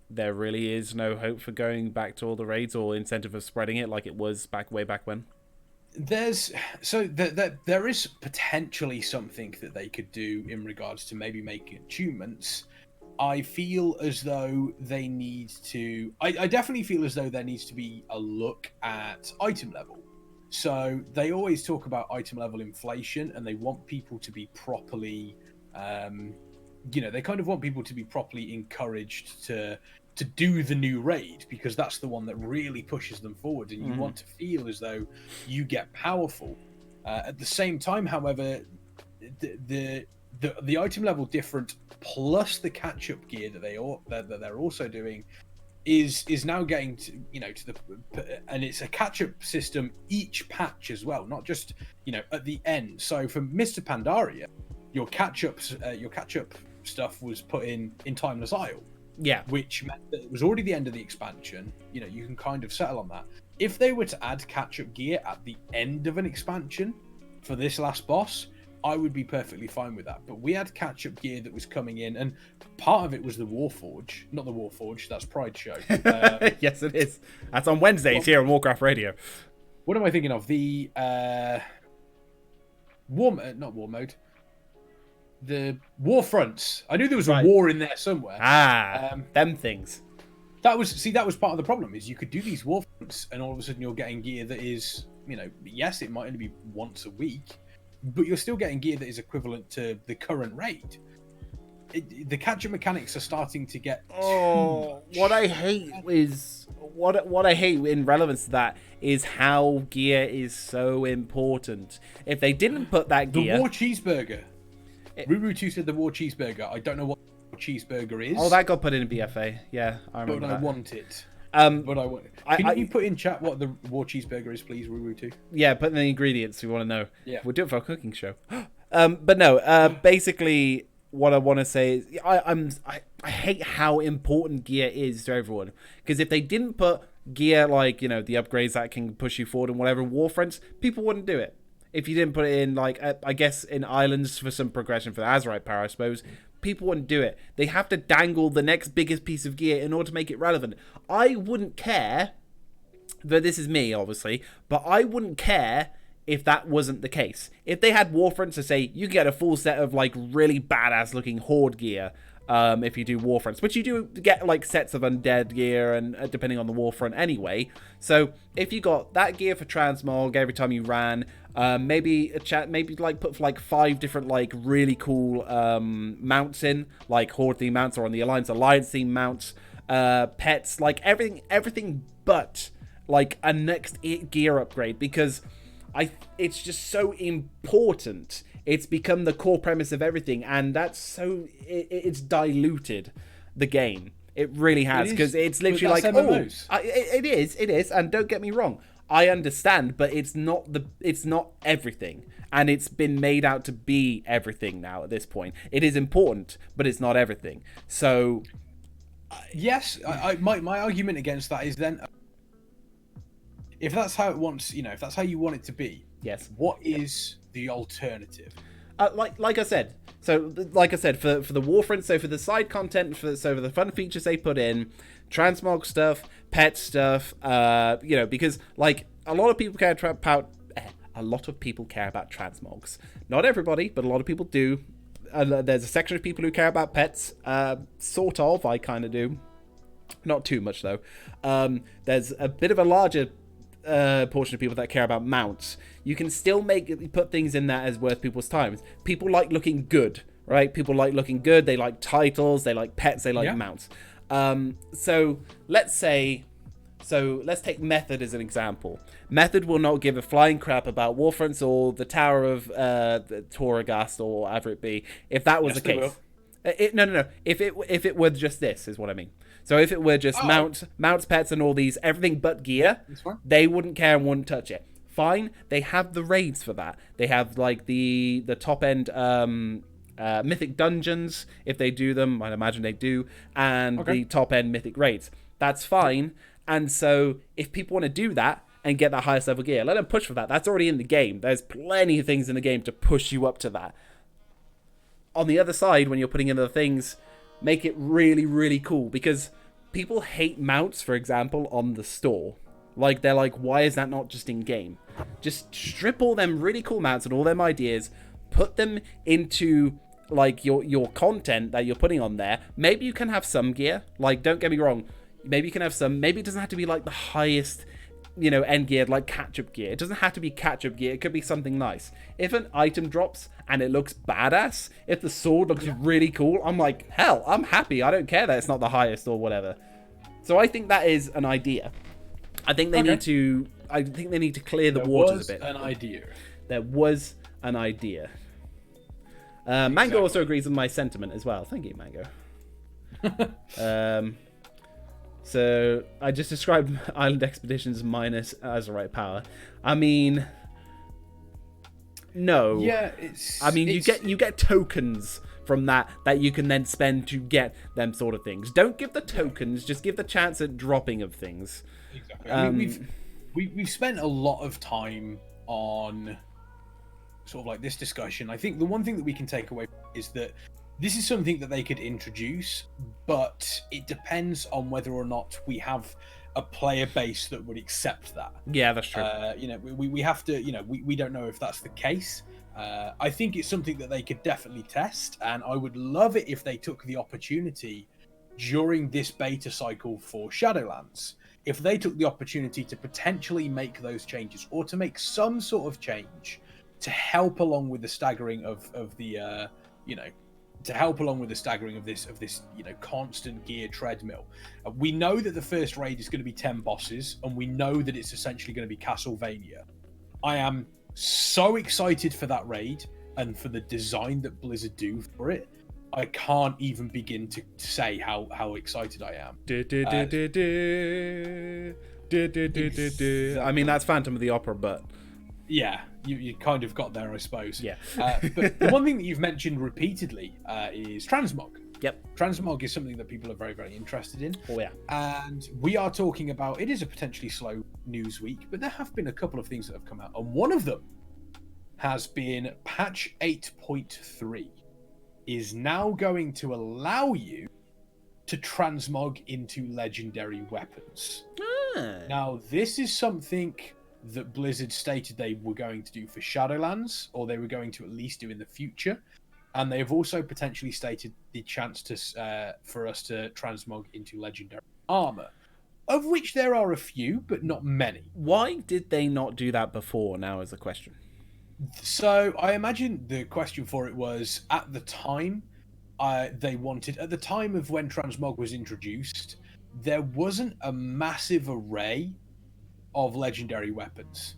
There really is no hope for going back to all the raids or incentive of spreading it like it was way back when. There is potentially something that they could do in regards to maybe making attunements. I feel as though they need to. I definitely feel as though there needs to be a look at item level. So they always talk about item level inflation, and they want people to be properly. They kind of want people to be properly encouraged to do the new raid, because that's the one that really pushes them forward, and you want to feel as though you get powerful. At the same time, however, the item level different plus the catch-up gear that they're also doing is now getting to and it's a catch-up system each patch as well, not just at the end. So for Mr. Pandaria, your catch-up stuff was put in Timeless Isle, which meant that it was already the end of the expansion. You can kind of settle on that. If they were to add catch-up gear at the end of an expansion for this last boss, I would be perfectly fine with that. But we had catch-up gear that was coming in, and part of it was the Warforge. Not the Warforge, that's Pride Show. Yes, it is. That's on Wednesdays here on Warcraft Radio. What am I thinking of? The not War Mode. The War Fronts. I knew there was a war in there somewhere. Them things. That was part of the problem, is you could do these War Fronts, and all of a sudden you're getting gear that is, yes, it might only be once a week, but you're still getting gear that is equivalent to the current raid. The catch-up mechanics are starting to get. What I hate is what I hate in relevance to that is how gear is so important. If they didn't put that gear, the War Cheeseburger. Ruru2 said the War Cheeseburger. I don't know what cheeseburger is. Oh, that got put in BFA. Yeah, I remember but that. I want it. But I want it. Can you put in chat what the War Cheeseburger is, please, Ruru2? Yeah, put in the ingredients. We want to know. Yeah, we'll do it for our cooking show. But no. Basically, what I want to say is, I hate how important gear is to everyone. Because if they didn't put gear like the upgrades that can push you forward and whatever Warfronts, people wouldn't do it. If you didn't put it in, like, I guess in Islands for some progression for the Azerite power, I suppose, people wouldn't do it. They have to dangle the next biggest piece of gear in order to make it relevant. I wouldn't care this is me, obviously, but I wouldn't care if that wasn't the case. If they had Warfronts to say, you get a full set of, like, really badass looking Horde gear, if you do Warfronts, which you do get, like, sets of undead gear, and depending on the Warfront anyway. So, if you got that gear for Transmog every time you ran, maybe like put like 5 different like really cool mounts in, like Horde theme mounts, or on the Alliance theme mounts, pets, like everything but like a next gear upgrade, because it's just so important. It's become the core premise of everything, and that's so it's diluted the game. It really has, because it's literally like, it is, and don't get me wrong, I understand, but it's not everything, and it's been made out to be everything now at this point. It is important, but it's not everything. So, yes, my argument against that is then, if that's how it wants, if that's how you want it to be, yes, what is the alternative? Like I said, for the Warfront, so for the side content, for the fun features they put in, transmog stuff, pet stuff, because like a lot of people care about transmogs. Not everybody, but a lot of people do. There's a section of people who care about pets, sort of. I kind of do, not too much though. There's a bit of a larger portion of people that care about mounts. You can still put things in that as worth people's time. People like looking good, right? People like looking good. They like titles. They like pets. They like mounts. So let's take Method as an example. Method will not give a flying crap about Warfronts or the Tower of Toragast or whatever it be, if that was the case. No. If it were just this, is what I mean. So if it were just mounts, pets, and all these, everything but gear, they wouldn't care and wouldn't touch it. Fine, they have the raids for that. They have like the top end mythic dungeons, if they do them. I'd imagine they do, and the top end mythic raids. That's fine. And so if people want to do that and get that highest level gear, let them push for that. That's already in the game. There's plenty of things in the game to push you up to that. On the other side, when you're putting in other things, make it really, really cool, because people hate mounts, for example, on the store. Like, they're like, why is that not just in game? Just strip all them really cool mounts and all them ideas, put them into like your content that you're putting on there. Maybe you can have some gear. Like, don't get me wrong, maybe you can have some. Maybe it doesn't have to be like the highest, end gear, like catch-up gear. It doesn't have to be catch-up gear. It could be something nice. If an item drops and it looks badass, if the sword looks really cool, I'm like, hell, I'm happy. I don't care that it's not the highest or whatever. So I think that is an idea. I think they need to clear the waters a bit. There was an idea. Mango also agrees with my sentiment as well. Thank you, Mango. So I just described Island Expeditions minus Azerite power. I mean, no. Yeah, you get tokens from that you can then spend to get them sort of things. Don't give the tokens, just give the chance at dropping of things. Exactly. We've spent a lot of time on sort of like this discussion. I think the one thing that we can take away is that this is something that they could introduce, but it depends on whether or not we have a player base that would accept that. Yeah, that's true. We have to, we don't know if that's the case. I think it's something that they could definitely test, and I would love it if they took the opportunity during this beta cycle for Shadowlands. If they took the opportunity to potentially make those changes, or to make some sort of change to help along with the staggering of the to help along with the staggering of this constant gear treadmill. We know that the first raid is going to be 10 bosses, and we know that it's essentially going to be Castlevania. I am so excited for that raid and for the design that Blizzard do for it. I can't even begin to say how excited I am. I mean, that's Phantom of the Opera, but yeah, you kind of got there, I suppose. Yeah. But the one thing that you've mentioned repeatedly is transmog. Yep. Transmog is something that people are very, very interested in. Oh, yeah. And we are talking about, it is a potentially slow news week, but there have been a couple of things that have come out. And one of them has been patch 8.3 is now going to allow you to transmog into legendary weapons. Now, this is something that Blizzard stated they were going to do for Shadowlands, or they were going to at least do in the future. And they have also potentially stated the chance to for us to transmog into legendary armor, of which there are a few, but not many. Why did they not do that before? Now is the question. So I imagine the question for it was at the time they wanted, at the time of when transmog was introduced, there wasn't a massive array of legendary weapons.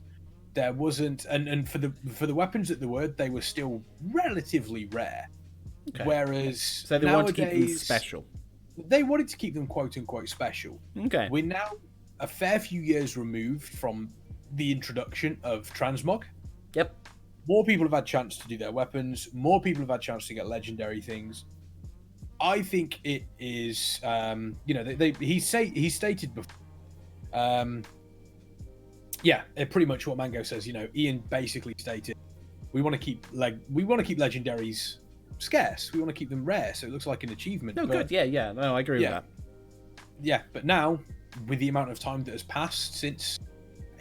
There wasn't, and for the weapons that there were, they were still relatively rare. Okay. Whereas So they want to keep them special. They wanted to keep them quote unquote special. Okay. We're now a fair few years removed from the introduction of transmog. Yep. More people have had chance to do their weapons. More people have had chance to get legendary things. I think it is, he stated before, pretty much what Mango says. Ian basically stated, we want to keep legendaries scarce. We want to keep them rare, so it looks like an achievement. No, good. Yeah. No, I agree with that. Yeah, but now with the amount of time that has passed since.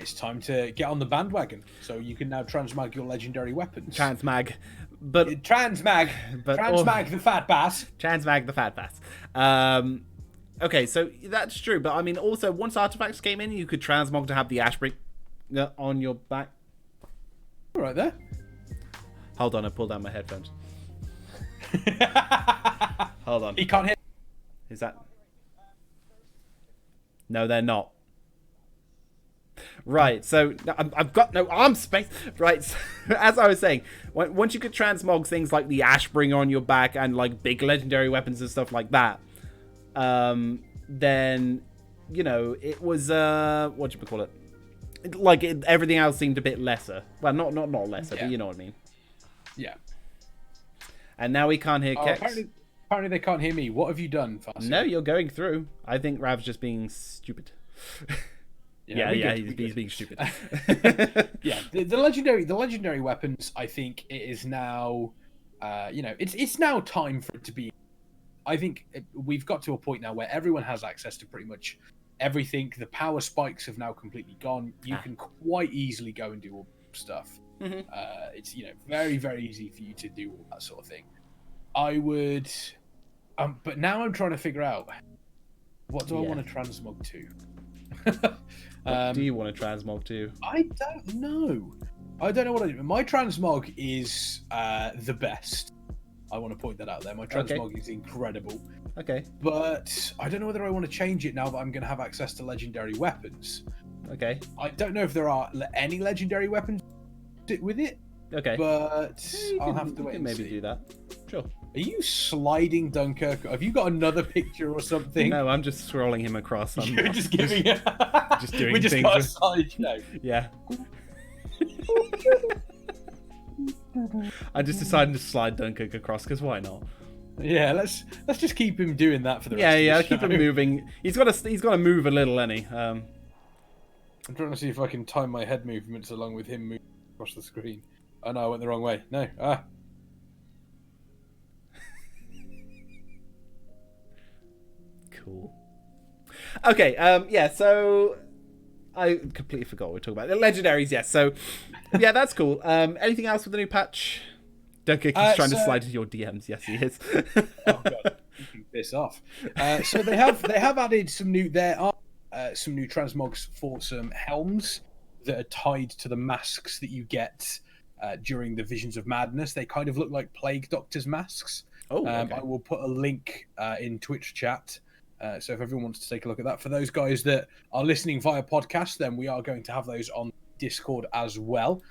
It's time to get on the bandwagon, so you can now transmag your legendary weapons. Transmag the fat bass. Transmag the fat bass. Okay, so that's true, but I mean, also once artifacts came in, you could transmog to have the Ashbrick on your back. Right there. Hold on, I pulled out my headphones. Hold on. He can't hear. Is that? No, they're not. Right, so I've got no arm space. Right, so, as I was saying, once you could transmog things like the Ashbringer on your back and like big legendary weapons and stuff like that, then it was what do you call it? Everything else seemed a bit lesser. Well, not lesser, but you know what I mean. Yeah. And now we can't hear Kex. Apparently they can't hear me. What have you done, Farseer? No, you're going through. I think Rav's just being stupid. He's being stupid. Yeah, the legendary weapons. I think it is now, it's now time for it to be. I think we've got to a point now where everyone has access to pretty much everything. The power spikes have now completely gone. You can quite easily go and do all stuff. Mm-hmm. It's very, very easy for you to do all that sort of thing. I would, but now I'm trying to figure out what do I want to transmog to. What do you want to transmog to? I don't know. I don't know what I do. My transmog is the best. I want to point that out there. My transmog is incredible. Okay. But I don't know whether I want to change it now that I'm going to have access to legendary weapons. Okay. I don't know if there are any legendary weapons with it. Okay. But I'll have to wait and maybe see. Do that. Sure. Are you sliding Dunkirk? Have you got another picture or something? No, I'm just scrolling him across. You're just giving it. Just doing we just things. got a slideshow. Yeah. I just decided to slide Dunkirk across because why not? Yeah, let's just keep him doing that for the rest of the show. Keep him moving. He's got to move a little, any. I'm trying to see if I can time my head movements along with him moving across the screen. Oh no, I went the wrong way. No. Cool. Okay, so I completely forgot what we were talking about. The legendaries, yes. So, yeah, that's cool. Anything else with the new patch? Dunkirk is trying to slide into your DMs. Yes, he is. Oh god, you can piss off. So they have added some new. There are some new transmogs for some helms that are tied to the masks that you get during the Visions of Madness. They kind of look like Plague Doctor's masks. Oh, okay. I will put a link in Twitch chat. So if everyone wants to take a look at that, for those guys that are listening via podcast, then we are going to have those on Discord as well.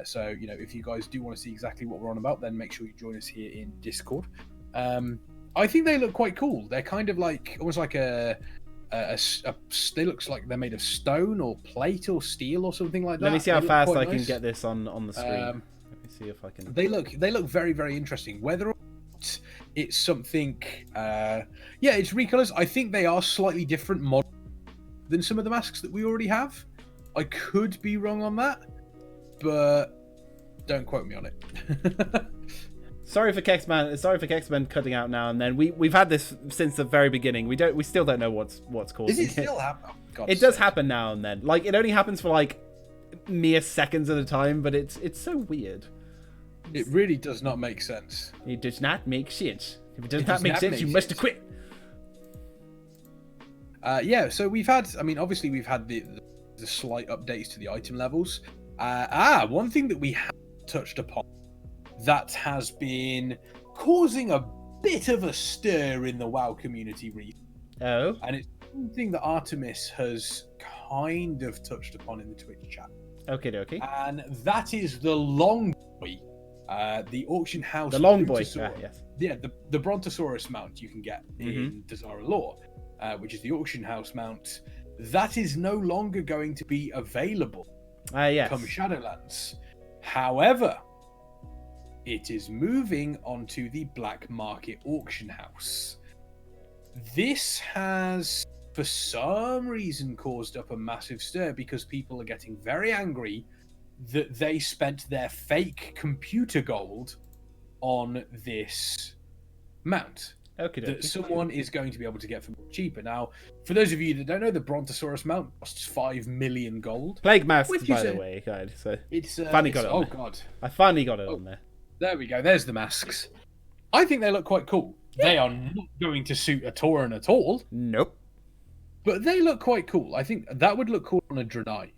So if you guys do want to see exactly what we're on about, then make sure you join us here in Discord. I think they look quite cool. They're kind of like almost like they looks like they're made of stone or plate or steel or something like that. Let me see how fast I can get this on the screen. Let me see if I can. They look very, very interesting. Whether or not it's something, it's recolors. I think they are slightly different models than some of the masks that we already have. I could be wrong on that, but don't quote me on it. Sorry for Kexman cutting out now and then. We've had this since the very beginning. We still don't know what's causing Is it still happening? Oh, it does happen now and then. Like, it only happens for like mere seconds at a time, but it's so weird. It really does not make sense. It does not make sense. If it does not make sense, you must quit. Yeah, so we've had, I mean, obviously we've had the slight updates to the item levels. One thing that we have touched upon that has been causing a bit of a stir in the WoW community recently. Oh. And it's something that Artemis has kind of touched upon in the Twitch chat. Okay. And that is the Long Boy, the auction house. The Long Boy, yes. Yeah, the Brontosaurus mount you can get in Desire Lore, which is the auction house mount. That is no longer going to be available yes. come Shadowlands. However, it is moving onto the black market auction house. This has, for some reason, caused up a massive stir because people are getting very angry that they spent their fake computer gold on this mount. Okay. That someone is going to be able to get for cheaper. Now, for those of you that don't know, the Brontosaurus mount costs 5 million gold. Plague masks, by the way, guys. So it's finally got it on oh there. God, I finally got it on there. there we go. There's the masks. I think they look quite cool. Yeah. They are not going to suit a Tauren at all. Nope. But they look quite cool. I think that would look cool on a Draenei.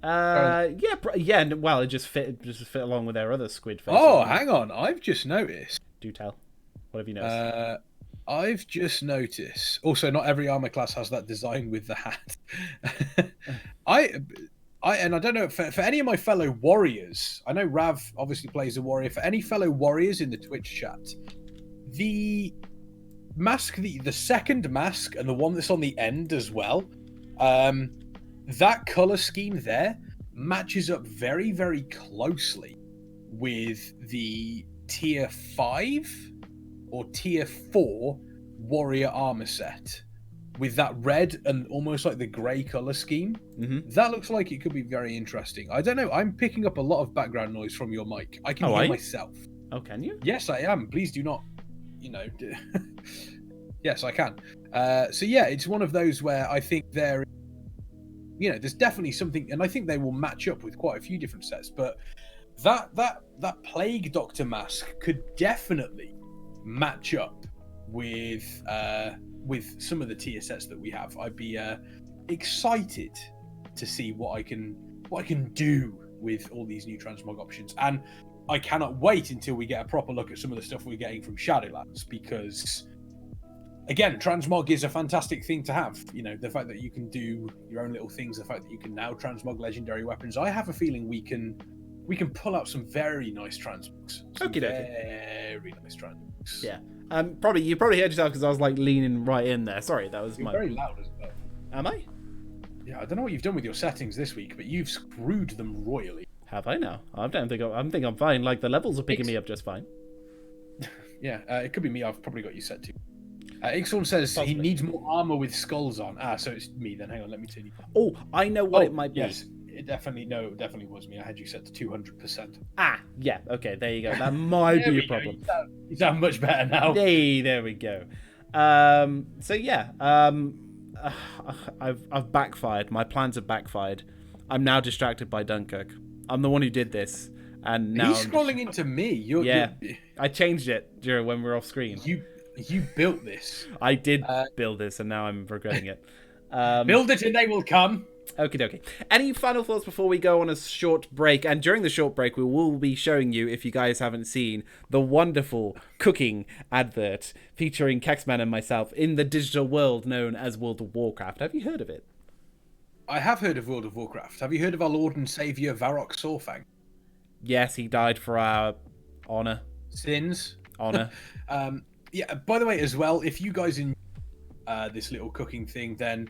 Yeah. Well, it just fit along with their other squid faces. Oh, hang on. I've just noticed. Do tell. What have you noticed? I've just noticed. Also, not every armor class has that design with the hat. I don't know for any of my fellow warriors. I know Rav obviously plays a warrior. For any fellow warriors in the Twitch chat, the mask, the second mask, and the one that's on the end as well, that color scheme there matches up very, very closely with the tier 5 or tier 4 warrior armor set. With that red and almost like the grey colour scheme, that looks like it could be very interesting. I don't know. I'm picking up a lot of background noise from your mic. I can hear myself. Oh, can you? Yes, I am. Please do not, Yes, I can. So yeah, it's one of those where I think there's definitely something, and I think they will match up with quite a few different sets. But that Plague Doctor mask could definitely match up with some of the tier sets that we have. I'd be excited to see what I can do with all these new transmog options, and I cannot wait until we get a proper look at some of the stuff we're getting from Shadowlands, because again, transmog is a fantastic thing to have. The fact that you can do your own little things, the fact that you can now transmog legendary weapons. I have a feeling we can pull out some very nice transmogs. Very nice transmogs. Yeah. You probably heard yourself because I was like leaning right in there. Sorry, that was You're very loud as well. Am I? Yeah, I don't know what you've done with your settings this week, but you've screwed them royally. Have I now? I think I'm fine. Like, the levels are picking me up just fine. Yeah, it could be me. I've probably got you set to. Ixorn says Possibly. he needs more armor with skulls on. So it's me then. Hang on, let me turn you. Oh, I know what it might be. Yes, it definitely was me. I had you set to 200%. Yeah. Okay, there you go. That might be a problem. You sound much better now. Hey, there we go. So yeah, I've backfired. My plans have backfired. I'm now distracted by Dunkirk. I'm the one who did this, and now he's scrolling into me. I changed it when we were off screen. You built this. I did build this, and now I'm regretting it. Build it, and they will come. Okie dokie. Any final thoughts before we go on a short break? And during the short break, we will be showing you, if you guys haven't seen, the wonderful cooking advert featuring Kexman and myself in the digital world known as World of Warcraft. Have you heard of it? I have heard of World of Warcraft. Have you heard of our Lord and Saviour Varrock Sorfang? Yes, he died for our honor. Sins. Honor. Yeah, by the way, as well, if you guys enjoy this little cooking thing, then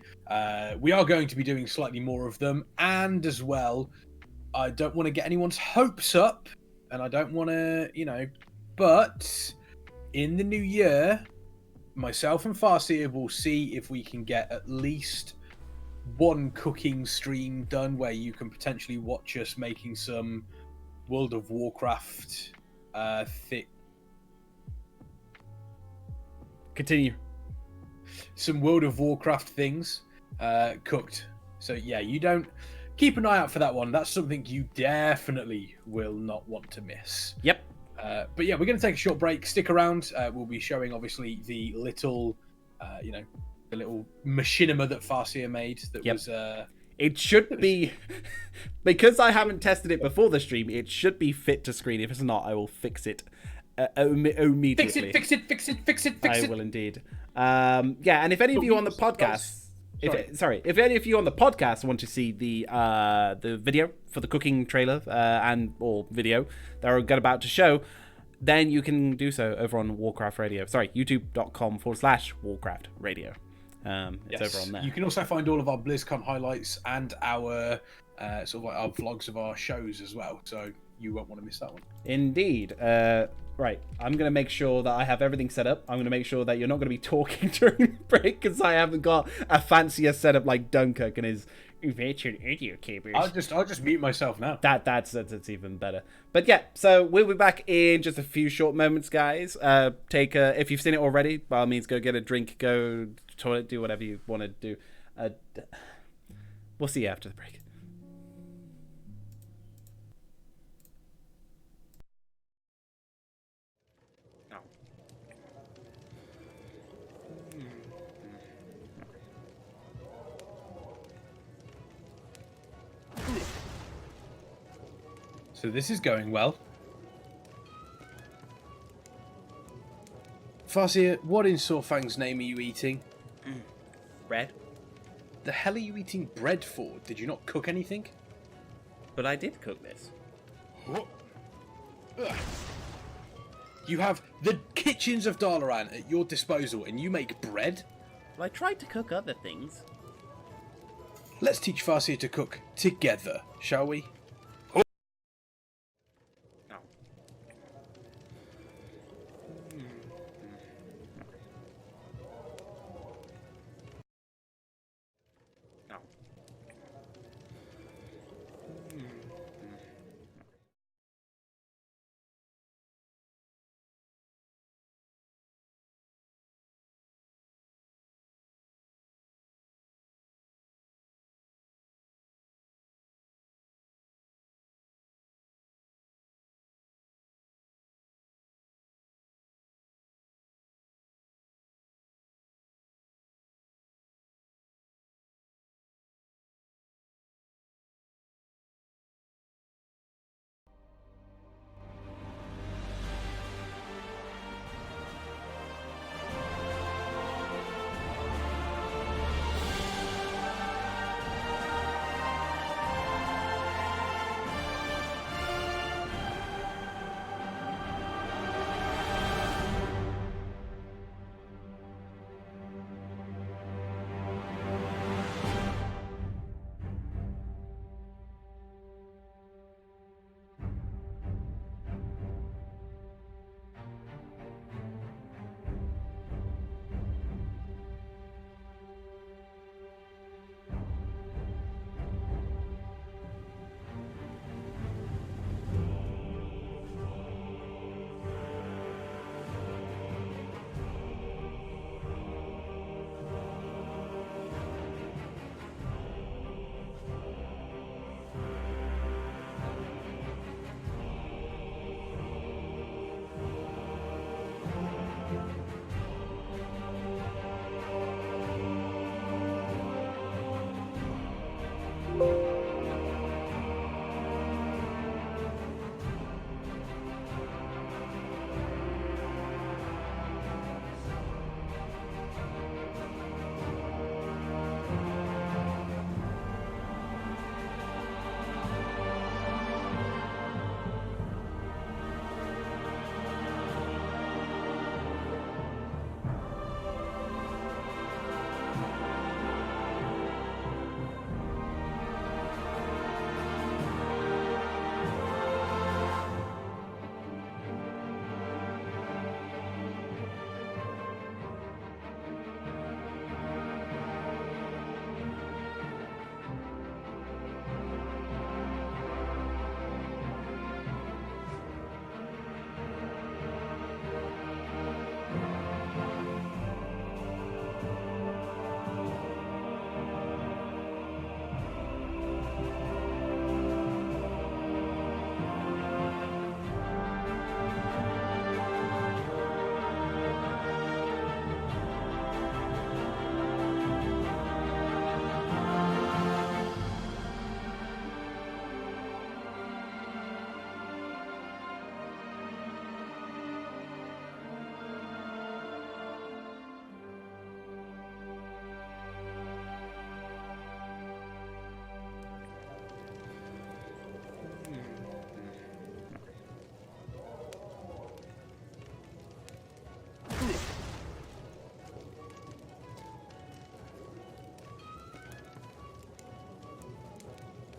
we are going to be doing slightly more of them. And as well, I don't want to get anyone's hopes up, and I don't want to, but in the new year, myself and Farseer will see if we can get at least one cooking stream done where you can potentially watch us making some World of Warcraft thick. Continue. Some World of Warcraft things cooked. So yeah, you don't keep an eye out for that one. That's something you definitely will not want to miss. Yep. But yeah, we're going to take a short break. Stick around. We'll be showing obviously the little, the little machinima that Farseer made. That was. It should be, because I haven't tested it before the stream. It should be fit to screen. If it's not, I will fix it immediately. Fix it. I will indeed. Yeah, and if any of you on the podcast, if any of you on the podcast want to see the video for the cooking trailer or video that we're about to show, then you can do so over on Warcraft Radio. Sorry, youtube.com/Warcraft Radio. It's over on there. You can also find all of our BlizzCon highlights and our sort of like our vlogs of our shows as well. So you won't want to miss that one. Indeed. Right, I'm going to make sure that I have everything set up. I'm going to make sure that you're not going to be talking during the break because I haven't got a fancier setup like Dunkirk and his virtual audio cables. I'll just mute myself now. That's even better. But yeah, so we'll be back in just a few short moments, guys. If you've seen it already, by all means, go get a drink, go to the toilet, do whatever you want to do. We'll see you after the break. So this is going well. Farseer, what in Sorfang's name are you eating? Bread? The hell are you eating bread for? Did you not cook anything? But I did cook this. You have the kitchens of Dalaran at your disposal and you make bread? Well, I tried to cook other things. Let's teach Farseer to cook together, shall we?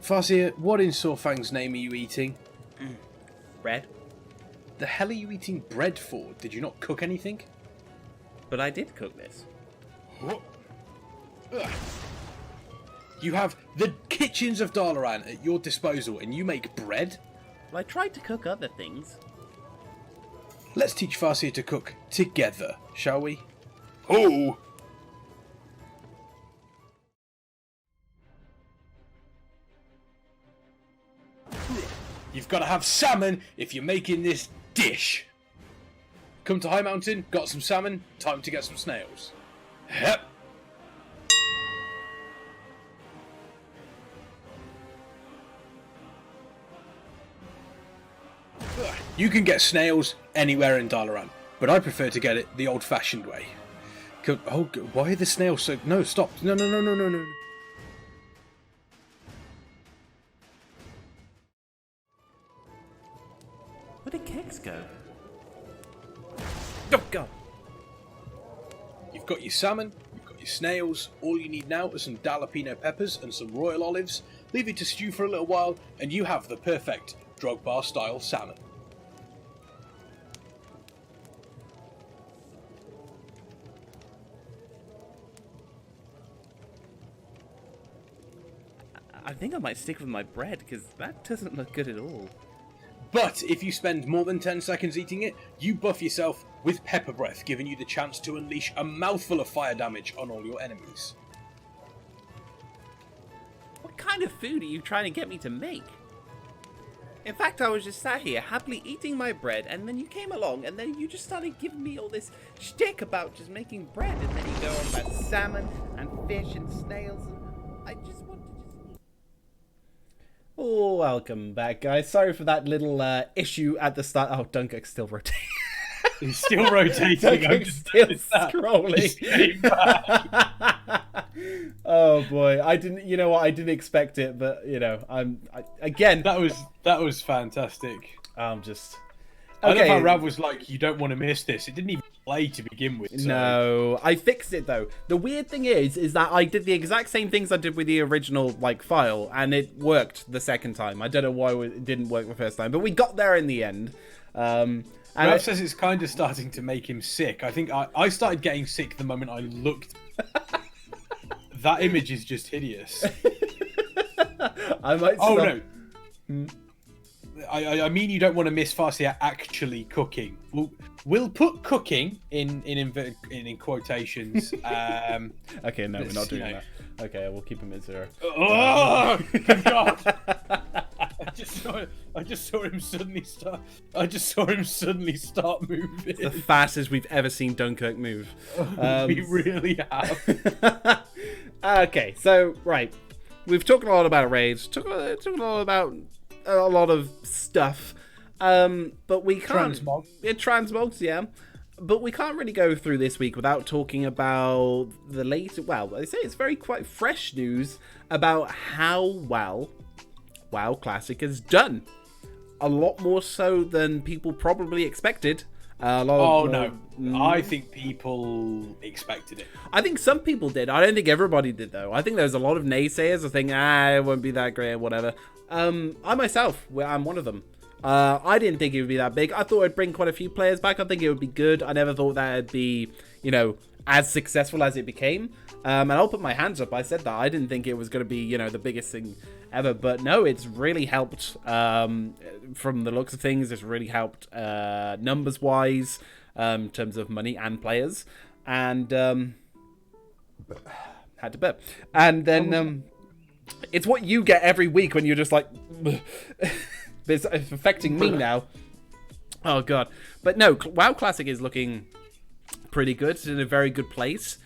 Farseer, what in Sorfang's name are you eating? Bread. The hell are you eating bread for? Did you not cook anything? But I did cook this. Ugh. You have the kitchens of Dalaran at your disposal, and you make bread? Well, I tried to cook other things. Let's teach Farseer to cook together, shall we? Oh! You've got to have salmon if you're making this dish. Come to High Mountain, got some salmon, time to get some snails. Yep. You can get snails anywhere in Dalaran, but I prefer to get it the old-fashioned way. Oh, why are the snails so... No, stop. No. Where did Kex go? Oh, God. You've got your salmon, you've got your snails. All you need now are some jalapeno peppers and some royal olives. Leave it to stew for a little while, and you have the perfect Drogbar-style salmon. I think I might stick with my bread, because that doesn't look good at all. But if you spend more than 10 seconds eating it, you buff yourself with pepper breath, giving you the chance to unleash a mouthful of fire damage on all your enemies. What kind of food are you trying to get me to make? In fact, I was just sat here happily eating my bread, and then you came along, and then you just started giving me all this shtick about just making bread, and then you go on about salmon and fish and snails, and I just want to just... Oh, welcome back, guys. Sorry for that little issue at the start. Oh, Dunkirk's still rotating. He's still rotating. Dunkirk's still scrolling. Oh boy, I didn't. You know what? I didn't expect it, but you know, again. That was fantastic. I'm just. I Okay. love how Rav was like, "You don't want to miss this." It didn't even play to begin with. So. No, I fixed it though. The weird thing is that I did the exact same things I did with the original file, and it worked the second time. I don't know why it didn't work the first time, but we got there in the end. And Rav says it's kind of starting to make him sick. I think I started getting sick the moment I looked. That image is just hideous. I might. Oh stop. no. I mean, you don't want to miss Farseer actually cooking. We'll put cooking in quotations. Okay, no, we're not doing that. Okay, we'll keep him at 0. Oh God! I just saw him suddenly start. I just saw him suddenly start moving. The fastest we've ever seen Dunkirk move. We really have. Okay, so right, we've talked a lot about raids. Talked a lot about a lot of stuff. But we can't. Transmogs, yeah. But we can't really go through this week without talking about the latest. Well, they say it's quite fresh news about how well WoW Classic has done. A lot more so than people probably expected. No, I think people expected it. I think some people did. I don't think everybody did, though. I think there's a lot of naysayers who think, it won't be that great or whatever. I myself, I'm one of them. I didn't think it would be that big. I thought it'd bring quite a few players back. I think it would be good. I never thought that it'd be, as successful as it became. And I'll put my hands up. I said that. I didn't think it was going to be, the biggest thing ever. But no, it's really helped from the looks of things. It's really helped numbers-wise in terms of money and players. And had to burp. And then it's what you get every week when you're just like... It's affecting me now. Oh, God. But no, WoW Classic is looking pretty good. It's in a very good place.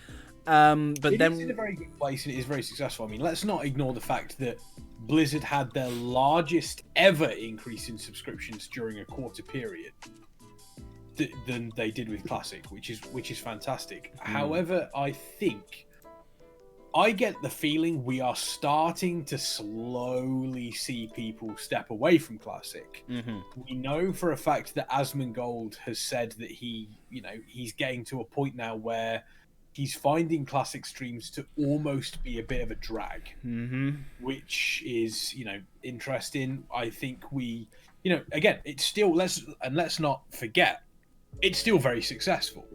But then It's in a very good place and it is very successful. I mean, let's not ignore the fact that Blizzard had their largest ever increase in subscriptions during a quarter period than they did with Classic, which is fantastic. However, I get the feeling we are starting to slowly see people step away from Classic. Mm-hmm. We know for a fact that Asmongold has said that he's getting to a point now where he's finding classic streams to almost be a bit of a drag, which is, interesting. I think again, it's still, let's not forget, it's still very successful.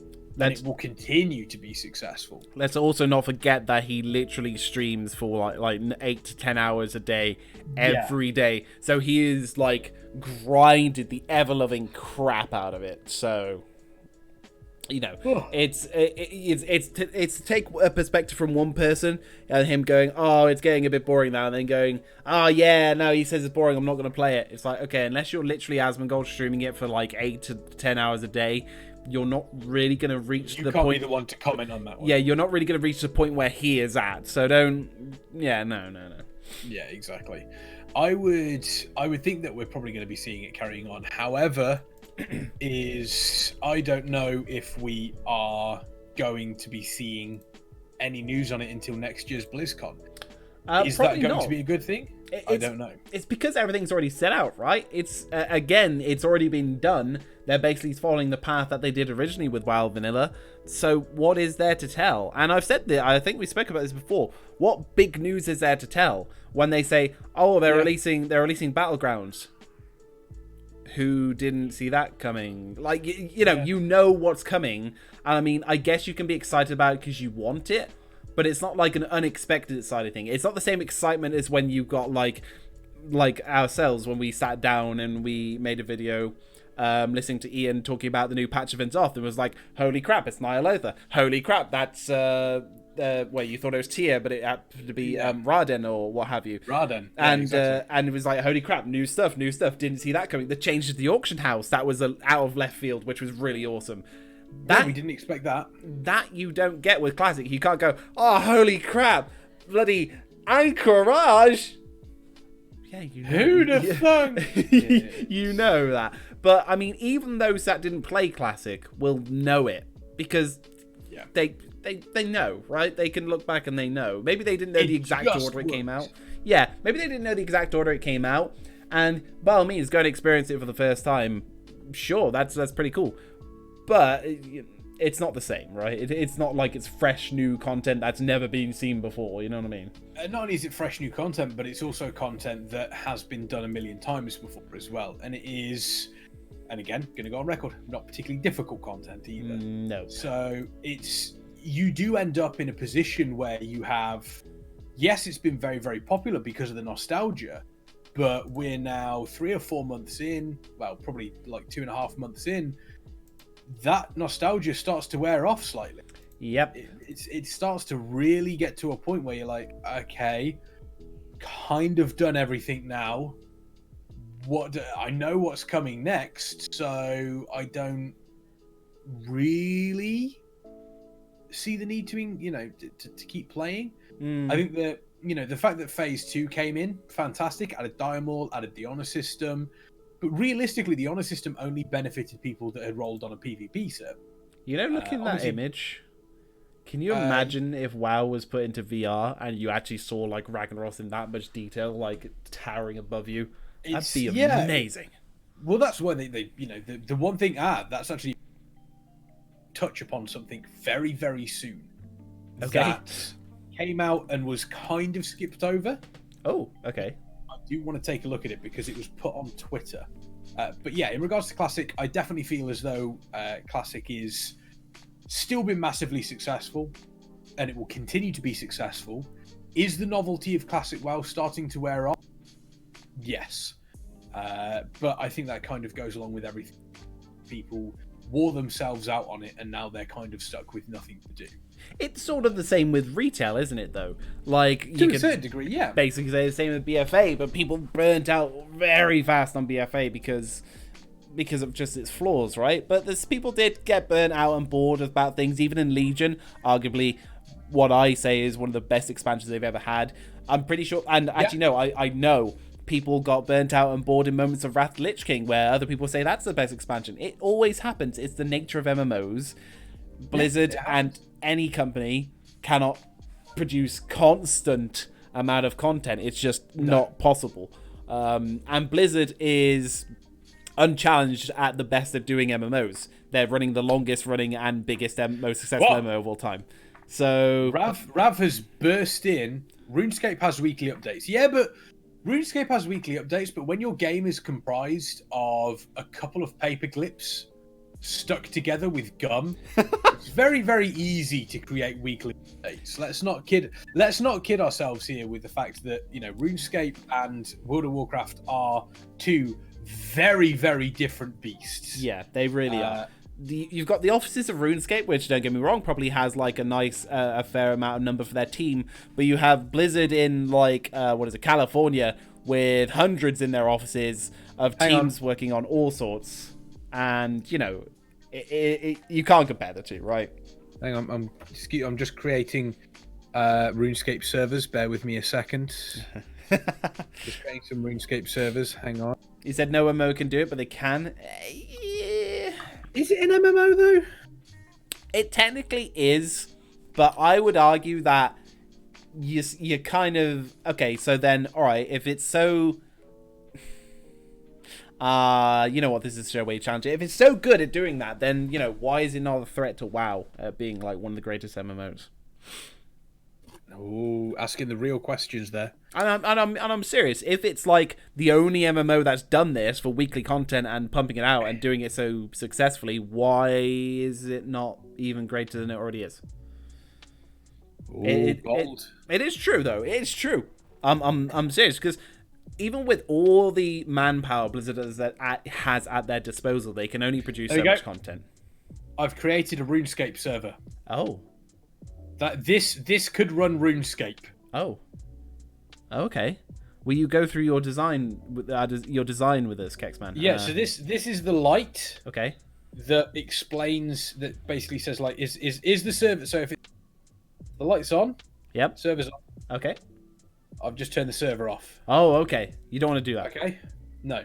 And it will continue to be successful. Let's also not forget that he literally streams for like 8 to 10 hours a day, every day. So he is like grinded the ever-loving crap out of it. So, it's to take a perspective from one person and him going, oh, it's getting a bit boring now, and then going, oh yeah, no, he says it's boring, I'm not going to play it. It's like, okay, unless you're literally Asmongold streaming it for like 8 to 10 hours a day, you're not really going to reach the point. You can't be the one to comment on that one. Yeah, you're not really going to reach the point where he is at. So don't. Yeah, no. Yeah, exactly. I would think that we're probably going to be seeing it carrying on. However, I don't know if we are going to be seeing any news on it until next year's BlizzCon. Is that going to be a good thing? I don't know. It's because everything's already set out, right? It's again, it's already been done. They're basically following the path that they did originally with WoW Vanilla. So what is there to tell? And I've said that, I think we spoke about this before. What big news is there to tell when they say, "Oh, they're releasing Battlegrounds"? Who didn't see that coming? Like, you know what's coming. And I mean, I guess you can be excited about it because you want it. But it's not like an unexpected exciting thing. It's not the same excitement as when you got like ourselves when we sat down and we made a video listening to Ian talking about the new patch events off. It was like, holy crap, it's Nyalotha. Holy crap, that's you thought it was Tyr, but it happened to be Raden or what have you. Raden. And exactly. And it was like, holy crap, new stuff. Didn't see that coming. The change to the auction house, that was out of left field, which was really awesome. We didn't expect that. That you don't get with Classic. You can't go, oh, holy crap, bloody Anchorage. Yeah, you know. Who'd have thunk? You know that. But, I mean, even those that didn't play Classic will know it. Because they know, right? They can look back and they know. Maybe they didn't know the exact order it came out. Yeah, maybe they didn't know the exact order it came out. And, by all means, go and experience it for the first time. Sure, that's pretty cool. But it's not the same, right? It's not like it's fresh new content that's never been seen before, you know what I mean? Not only is it fresh new content, but it's also content that has been done a million times before as well. And it is, and again, going to go on record, not particularly difficult content either. No. So you do end up in a position where you have, yes, it's been very, very popular because of the nostalgia, but we're now 3 or 4 months in, well, probably like 2.5 months in, that nostalgia starts to wear off slightly. Yep. It starts to really get to a point where you're like, okay, kind of done everything now. I know what's coming next, so I don't really see the need to keep playing. I think that the fact that Phase 2 came in, fantastic, added Diamond, added the honor system. But realistically, the honor system only benefited people that had rolled on a PvP server. Look in that image. Can you imagine if WoW was put into VR and you actually saw like Ragnaros in that much detail, like towering above you? That'd be amazing. Well, that's why they the one thing that's actually touch upon something very, very soon. Okay. That came out and was kind of skipped over. Oh, okay. I do want to take a look at it because it was put on Twitter. But yeah, in regards to Classic, I definitely feel as though Classic is still been massively successful and it will continue to be successful. Is the novelty of Classic WoW starting to wear off? Yes. But I think that kind of goes along with everything. People wore themselves out on it and now they're kind of stuck with nothing to do. It's sort of the same with retail, isn't it, though? Like, you to a could certain degree, yeah. basically say the same with BFA, but people burnt out very fast on BFA because of just its flaws, right? But people did get burnt out and bored about things, even in Legion, arguably what I say is one of the best expansions they've ever had. I'm pretty sure, and actually, no, I know people got burnt out and bored in Moments of Wrath Lich King, where other people say that's the best expansion. It always happens. It's the nature of MMOs. Blizzard and any company cannot produce constant amount of content. It's just not possible. And Blizzard is unchallenged at the best of doing MMOs. They're running the longest running and biggest, most successful MMO of all time. So Rav has burst in. RuneScape has weekly updates. Yeah, but RuneScape has weekly updates, but when your game is comprised of a couple of paper clips stuck together with gum, it's very, very easy to create weekly updates. Let's not kid ourselves here with the fact that, you know, RuneScape and World of Warcraft are two very, very different beasts. Yeah, they really are. You've got the offices of RuneScape, which, don't get me wrong, probably has like a nice, a fair amount of number for their team. But you have Blizzard in like, California, with hundreds in their offices of teams working on all sorts. And, you know, you can't compare the two, right? Hang on, I'm just creating RuneScape servers. Bear with me a second. Just creating some RuneScape servers. Hang on. He said no MMO can do it, but they can. Yeah. Is it an MMO though? It technically is, but I would argue that you kind of okay. So then, all right, if it's so, you know what? This is a show where you challenge it. If it's so good at doing that, then you know why is it not a threat to WoW being like one of the greatest MMOs? Oh, asking the real questions there. And I'm serious. If it's like the only MMO that's done this for weekly content and pumping it out and doing it so successfully, why is it not even greater than it already is? Ooh, bold. It is true though. It's true. I'm serious because even with all the manpower Blizzard has at their disposal, they can only produce so much content. I've created a RuneScape server. Oh. That this could run RuneScape. Oh. Okay. Will you go through your design with us, Kexman? Yeah. So this is the light. Okay. That explains that basically says like is the server. So if the light's on. Yep. Server's on. Okay. I've just turned the server off. Oh, okay. You don't want to do that. Okay. No.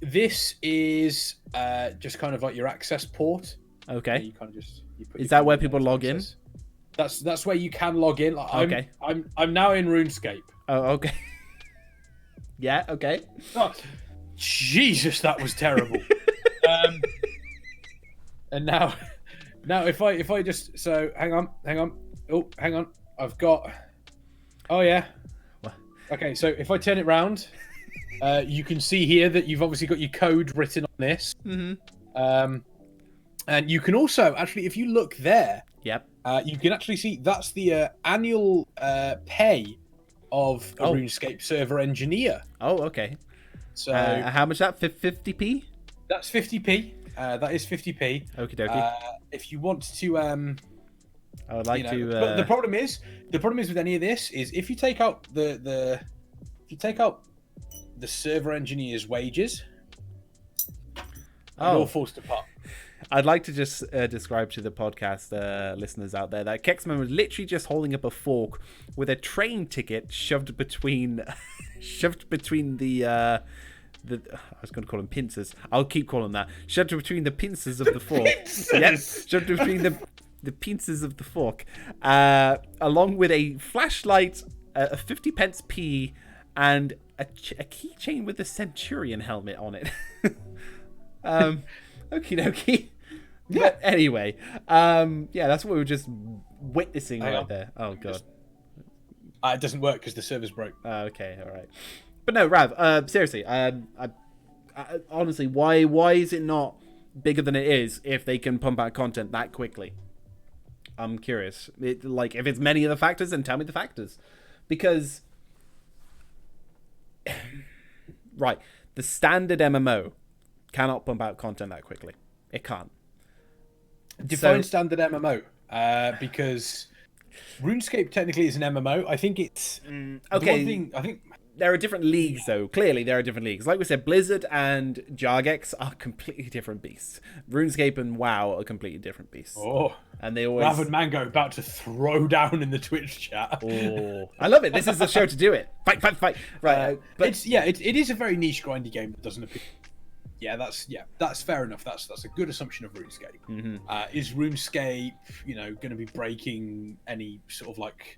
This is just kind of like your access port. Okay. You kind of just. Is that where people log in? That's where you can log in. Like, okay. I'm now in RuneScape. Oh, okay. Yeah, okay. Oh, Jesus, that was terrible. And now if I just hang on. Oh, hang on. I've got. Oh yeah. What? Okay, so if I turn it round, you can see here that you've obviously got your code written on this. Mm-hmm. And you can also actually, if you look there. Yep. You can actually see that's the annual pay of a RuneScape server engineer. Oh, okay. So how much is that? 50p? That's 50p. That is 50p. Okie dokie. If you want to, I would like to. But the problem is with any of this is if you take out the server engineer's wages, it all falls apart. I'd like to just describe to the podcast listeners out there that Kexman was literally just holding up a fork with a train ticket shoved between the I was going to call them pincers. I'll keep calling them that. Shoved between the pincers of the fork. Yes, shoved between the pincers of the fork, along with a flashlight, a 50 pence P, and a keychain with a Centurion helmet on it. Okie dokie. Yeah. But anyway, that's what we were just witnessing right there. Oh god. It doesn't work because the server's broke. Okay, all right. But no, Rav. Seriously, I honestly, why is it not bigger than it is if they can pump out content that quickly? I'm curious. Like, if it's many of the factors, then tell me the factors, because right, the standard MMO cannot pump out content that quickly. It can't. Define standard MMO, because RuneScape technically is an MMO. I think it's okay. I think there are different leagues, though. Clearly, there are different leagues. Like we said, Blizzard and Jagex are completely different beasts. RuneScape and WoW are completely different beasts. Oh, and they always. Rav and Mango about to throw down in the Twitch chat. Oh, I love it. This is the show to do it. Fight! Right, but it is a very niche grindy game that doesn't appeal. Yeah, that's fair enough. That's a good assumption of RuneScape. Mm-hmm. Is RuneScape, going to be breaking any sort of like,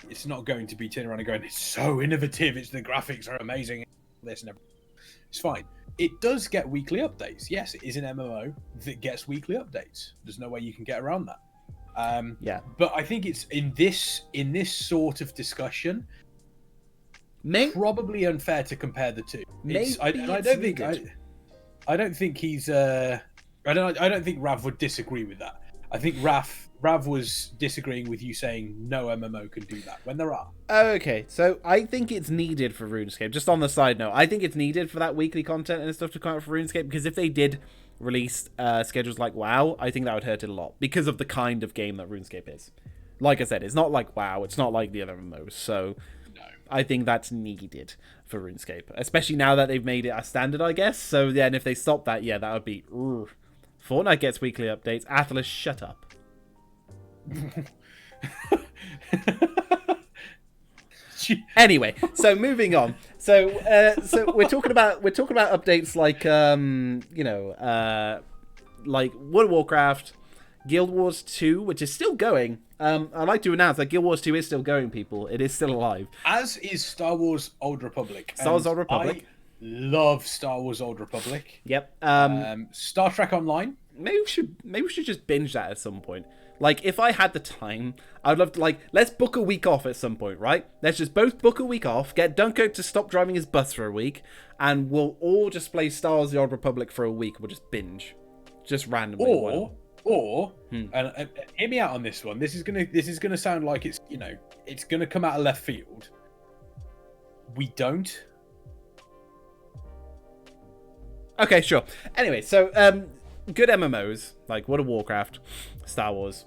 it's not going to be turning around and going, it's so innovative, the graphics are amazing, this and everything. It's fine. It does get weekly updates. Yes, it is an MMO that gets weekly updates. There's no way you can get around that. Yeah. But I think it's in this sort of discussion, probably unfair to compare the two. I don't think he's. I don't think Rav would disagree with that. I think Rav was disagreeing with you saying no MMO can do that when there are. Okay, so I think it's needed for RuneScape. Just on the side note, I think it's needed for that weekly content and stuff to come out for RuneScape, because if they did release schedules like WoW, I think that would hurt it a lot because of the kind of game that RuneScape is. Like I said, it's not like WoW, it's not like the other MMOs, so no. I think that's needed for RuneScape, especially now that they've made it a standard, I guess. So yeah, and if they stop that, yeah, that would be... Fortnite gets weekly updates. Atlas, shut up. Anyway, so moving on. So we're talking about updates like like World of Warcraft, Guild Wars 2, which is still going. I'd like to announce that Guild Wars 2 is still going, people. It is still alive. As is Star Wars Old Republic. Star Wars Old Republic. I love Star Wars Old Republic. Yep. Star Trek Online. Maybe we should just binge that at some point. Like, if I had the time, I'd love to, like, let's book a week off at some point, right? Let's just both book a week off, get Dunkirk to stop driving his bus for a week, and we'll all just play Star Wars The Old Republic for a week. We'll just binge. Just randomly. And hear me out on this one. This is gonna sound like it's, it's gonna come out of left field. We don't. Okay, sure. Anyway, so, good MMOs, like World of Warcraft, Star Wars,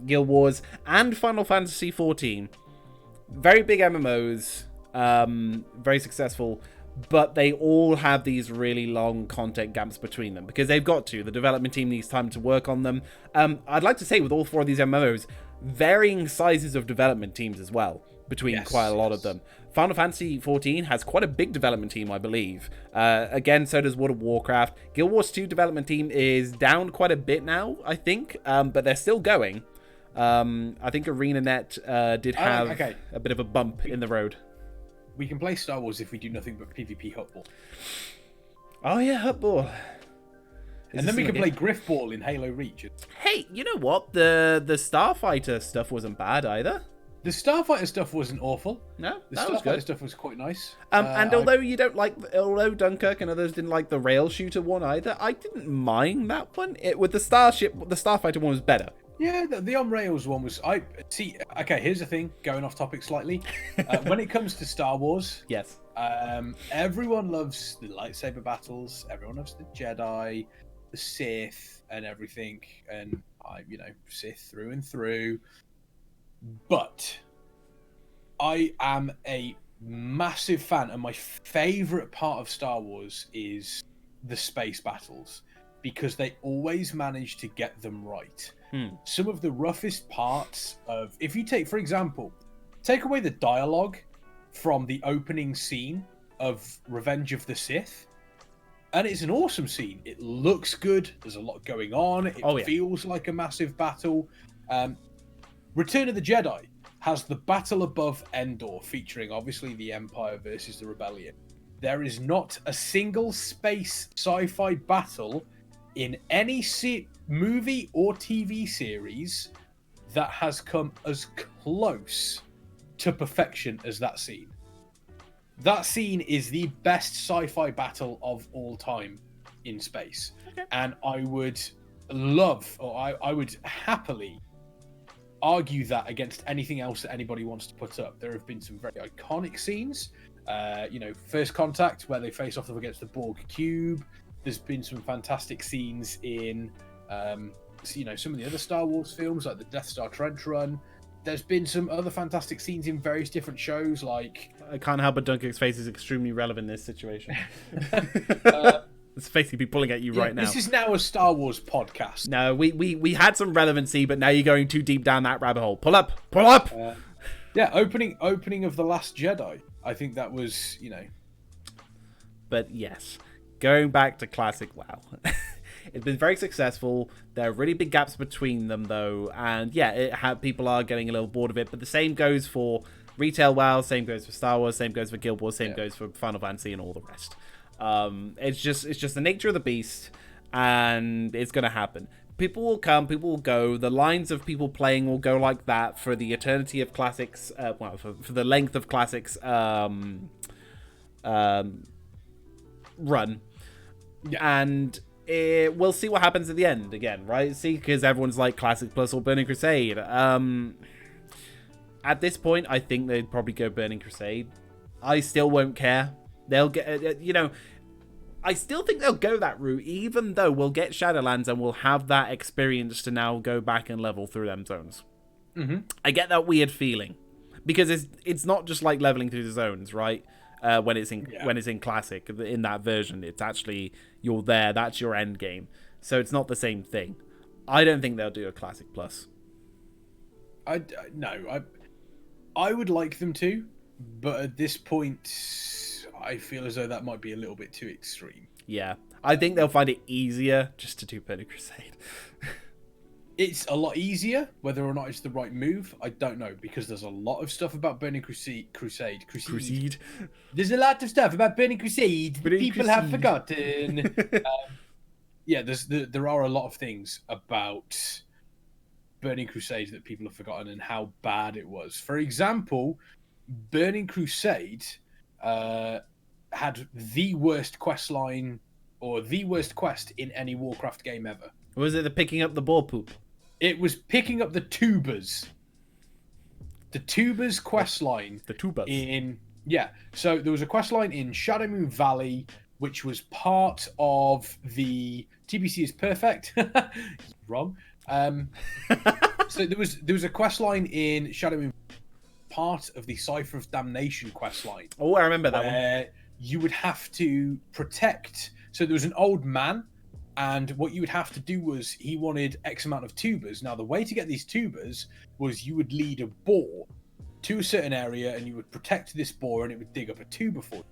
Guild Wars, and Final Fantasy XIV. Very big MMOs, very successful, but they all have these really long content gaps between them, because they've got to. The development team needs time to work on them. I'd like to say with all four of these MMOs, varying sizes of development teams as well, between quite a lot of them. Final Fantasy XIV has quite a big development team, I believe. Again, so does World of Warcraft. Guild Wars 2 development team is down quite a bit now, I think, but they're still going. I think ArenaNet did have a bit of a bump in the road. We can play Star Wars if we do nothing but PvP Hutball. Oh yeah, Hutball. And then we can play Griffball in Halo Reach. Hey, you know what? The Starfighter stuff wasn't bad either. The Starfighter stuff wasn't awful. No, that was good. Stuff was quite nice. And although Dunkirk and others didn't like the rail shooter one either, I didn't mind that one. With the Starfighter one was better. Yeah, the on rails one was. Okay, here's the thing. Going off topic slightly. When it comes to Star Wars, yes, everyone loves the lightsaber battles. Everyone loves the Jedi, the Sith, and everything. And Sith through and through. But I am a massive fan, and my favorite part of Star Wars is the space battles, because they always manage to get them right. Some of the roughest parts of, if you take, for example, take away the dialogue from the opening scene of Revenge of the Sith, and it's an awesome scene. It looks good. There's a lot going on. It feels like a massive battle. Return of the Jedi has the battle above Endor, featuring obviously the Empire versus the Rebellion. There is not a single space sci-fi battle in any movie or TV series that has come as close to perfection as that scene. That scene is the best sci-fi battle of all time in space. Okay. And I would I would happily argue that against anything else that anybody wants to put up. There have been some very iconic scenes. First Contact, where they face off against the Borg cube. There's been some fantastic scenes in, some of the other Star Wars films, like the Death Star Trench Run. There's been some other fantastic scenes in various different shows, like... I can't help but Dunkirk's face is extremely relevant in this situation. It's basically pulling at you right now. This is now a Star Wars podcast. No, we had some relevancy, but now you're going too deep down that rabbit hole. Pull up! Pull up! Opening of The Last Jedi. I think that was, But yes, going back to classic WoW. It's been very successful. There are really big gaps between them, though. And yeah, people are getting a little bored of it. But the same goes for retail WoW, same goes for Star Wars, same goes for Guild Wars, same goes for Final Fantasy and all the rest. It's just the nature of the beast, and it's going to happen. people will come, people will go. The lines of people playing will go like that for the eternity of classics. For the length of classics run. Yeah. And we'll see what happens at the end again, right? See, because everyone's like Classic Plus or Burning Crusade. At this point, I think they'd probably go Burning Crusade. I still won't care. They'll get, I still think they'll go that route, even though we'll get Shadowlands and we'll have that experience to now go back and level through them zones. Mm-hmm. I get that weird feeling because it's not just like leveling through the zones, right? When it's in Classic, in that version, it's actually you're there. That's your end game. So it's not the same thing. I don't think they'll do a Classic Plus. I would like them to, but at this point, I feel as though that might be a little bit too extreme. Yeah, I think they'll find it easier just to do Burning Crusade. It's a lot easier. Whether or not it's the right move, I don't know, because there's a lot of stuff about Burning Crusade. There's a lot of stuff about Burning Crusade that people have forgotten. There are a lot of things about Burning Crusade that people have forgotten and how bad it was. For example, Burning Crusade had the worst quest line or the worst quest in any Warcraft game ever. Was it the picking up the boar poop? It was picking up the tubers. The tubers quest line. The tubers. So there was a quest line in Shadowmoon Valley, which was part of the TBC is perfect. Wrong. So there was a quest line in Shadowmoon, part of the Cipher of Damnation quest line. Oh, I remember that one. You would have to protect. So there was an old man, and what you would have to do was he wanted X amount of tubers. Now, the way to get these tubers was you would lead a boar to a certain area, and you would protect this boar, and it would dig up a tuber for you.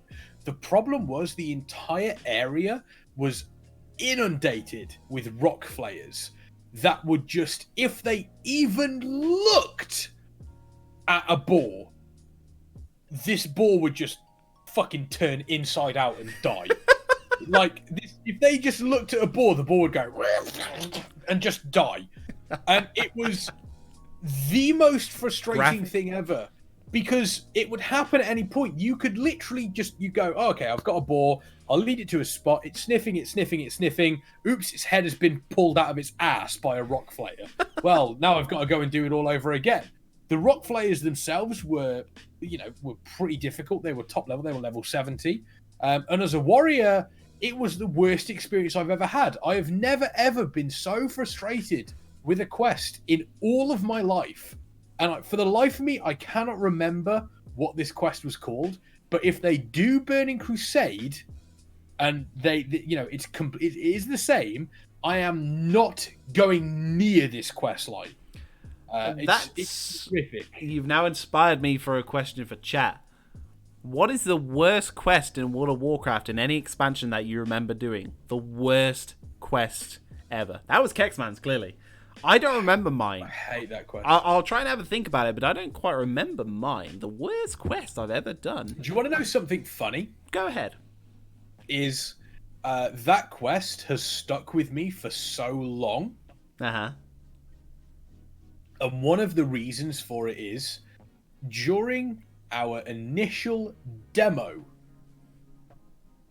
The problem was the entire area was inundated with rock flayers that would just, if they even looked at a boar, this boar would just fucking turn inside out and die. Like, this, if they just looked at a boar, the boar would go and just die. And it was the most frustrating thing ever, because it would happen at any point. You could literally just, you go, oh, okay, I've got a boar, I'll lead it to a spot, it's sniffing. Oops, its head has been pulled out of its ass by a rock flayer. Well, now I've got to go and do it all over again. The rock flayers themselves were pretty difficult. They were top level. They were level 70. And as a warrior, it was the worst experience I've ever had. I have never, ever been so frustrated with a quest in all of my life. And for the life of me, I cannot remember what this quest was called. But if they do Burning Crusade, and it is the same, I am not going near this quest line. It's terrific. You've now inspired me for a question for chat. What is the worst quest in World of Warcraft in any expansion that you remember doing? The worst quest ever. That was Kexman's, clearly. I don't remember mine. I hate that quest. I'll try and have a think about it, but I don't quite remember mine. The worst quest I've ever done. Do you want to know something funny? Go ahead. Is that quest has stuck with me for so long. Uh-huh. And one of the reasons for it is, during our initial demo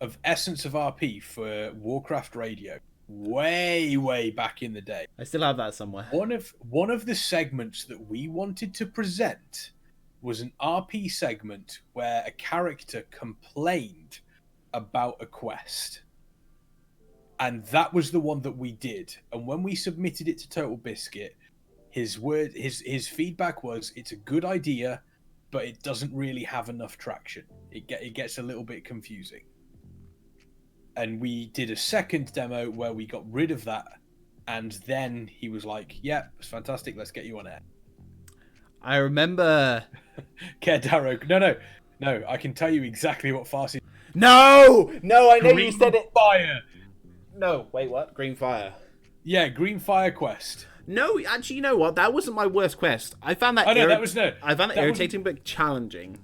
of Essence of RP for Warcraft Radio, way back in the day, I still have that somewhere. One of the segments that we wanted to present was an RP segment where a character complained about a quest. And that was the one that we did. And when we submitted it to Total Biscuit, his feedback was, it's a good idea, but it doesn't really have enough traction. It gets a little bit confusing. And we did a second demo where we got rid of that, and then he was like, yeah, it's fantastic, let's get you on air. I remember... Kedaro. No, I can tell you exactly what Farseer... No, I know you said it. Fire. No, wait, what? Green Fire. Yeah, Green Fire quest. No, actually, you know what? That wasn't my worst quest. I found that. Oh no, that was no. I found it irritating but challenging.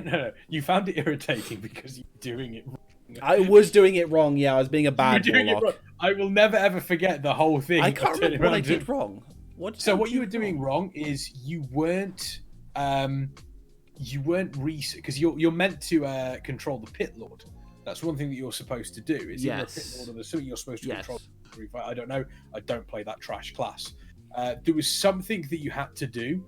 No, you found it irritating because you're doing it wrong. I was doing it wrong. Yeah, I was being a bad You're doing it warlock. wrong. I will never ever forget the whole thing. I can't of remember turning what I around did wrong. So what you were doing wrong is you weren't because you're meant to control the pit lord. That's one thing that you're supposed to do. Is either a pit lord or there's something you're supposed to control. I don't know. I don't play that trash class. There was something that you had to do,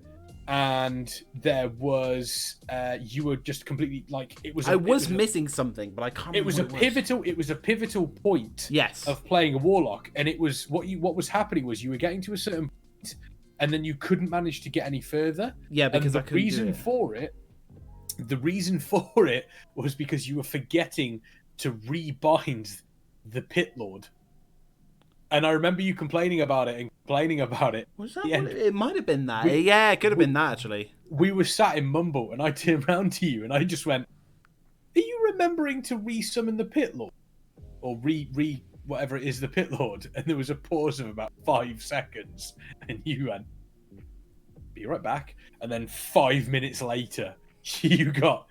and there was you were just completely like it was. I was missing something, but I can't. It was a pivotal. It was a pivotal point. Yes. Of playing a warlock, and it was what was happening was you were getting to a certain point, and then you couldn't manage to get any further. Yeah, because the reason for it was because you were forgetting to rebind the pit lord. And I remember you complaining about it. Was that what it might have been that? Yeah, it could have been that actually. We were sat in Mumble, and I turned around to you, and I just went, "Are you remembering to re-summon the pit lord, or re whatever it is, the pit lord?" And there was a pause of about 5 seconds, and you went, "Be right back." And then 5 minutes later, you got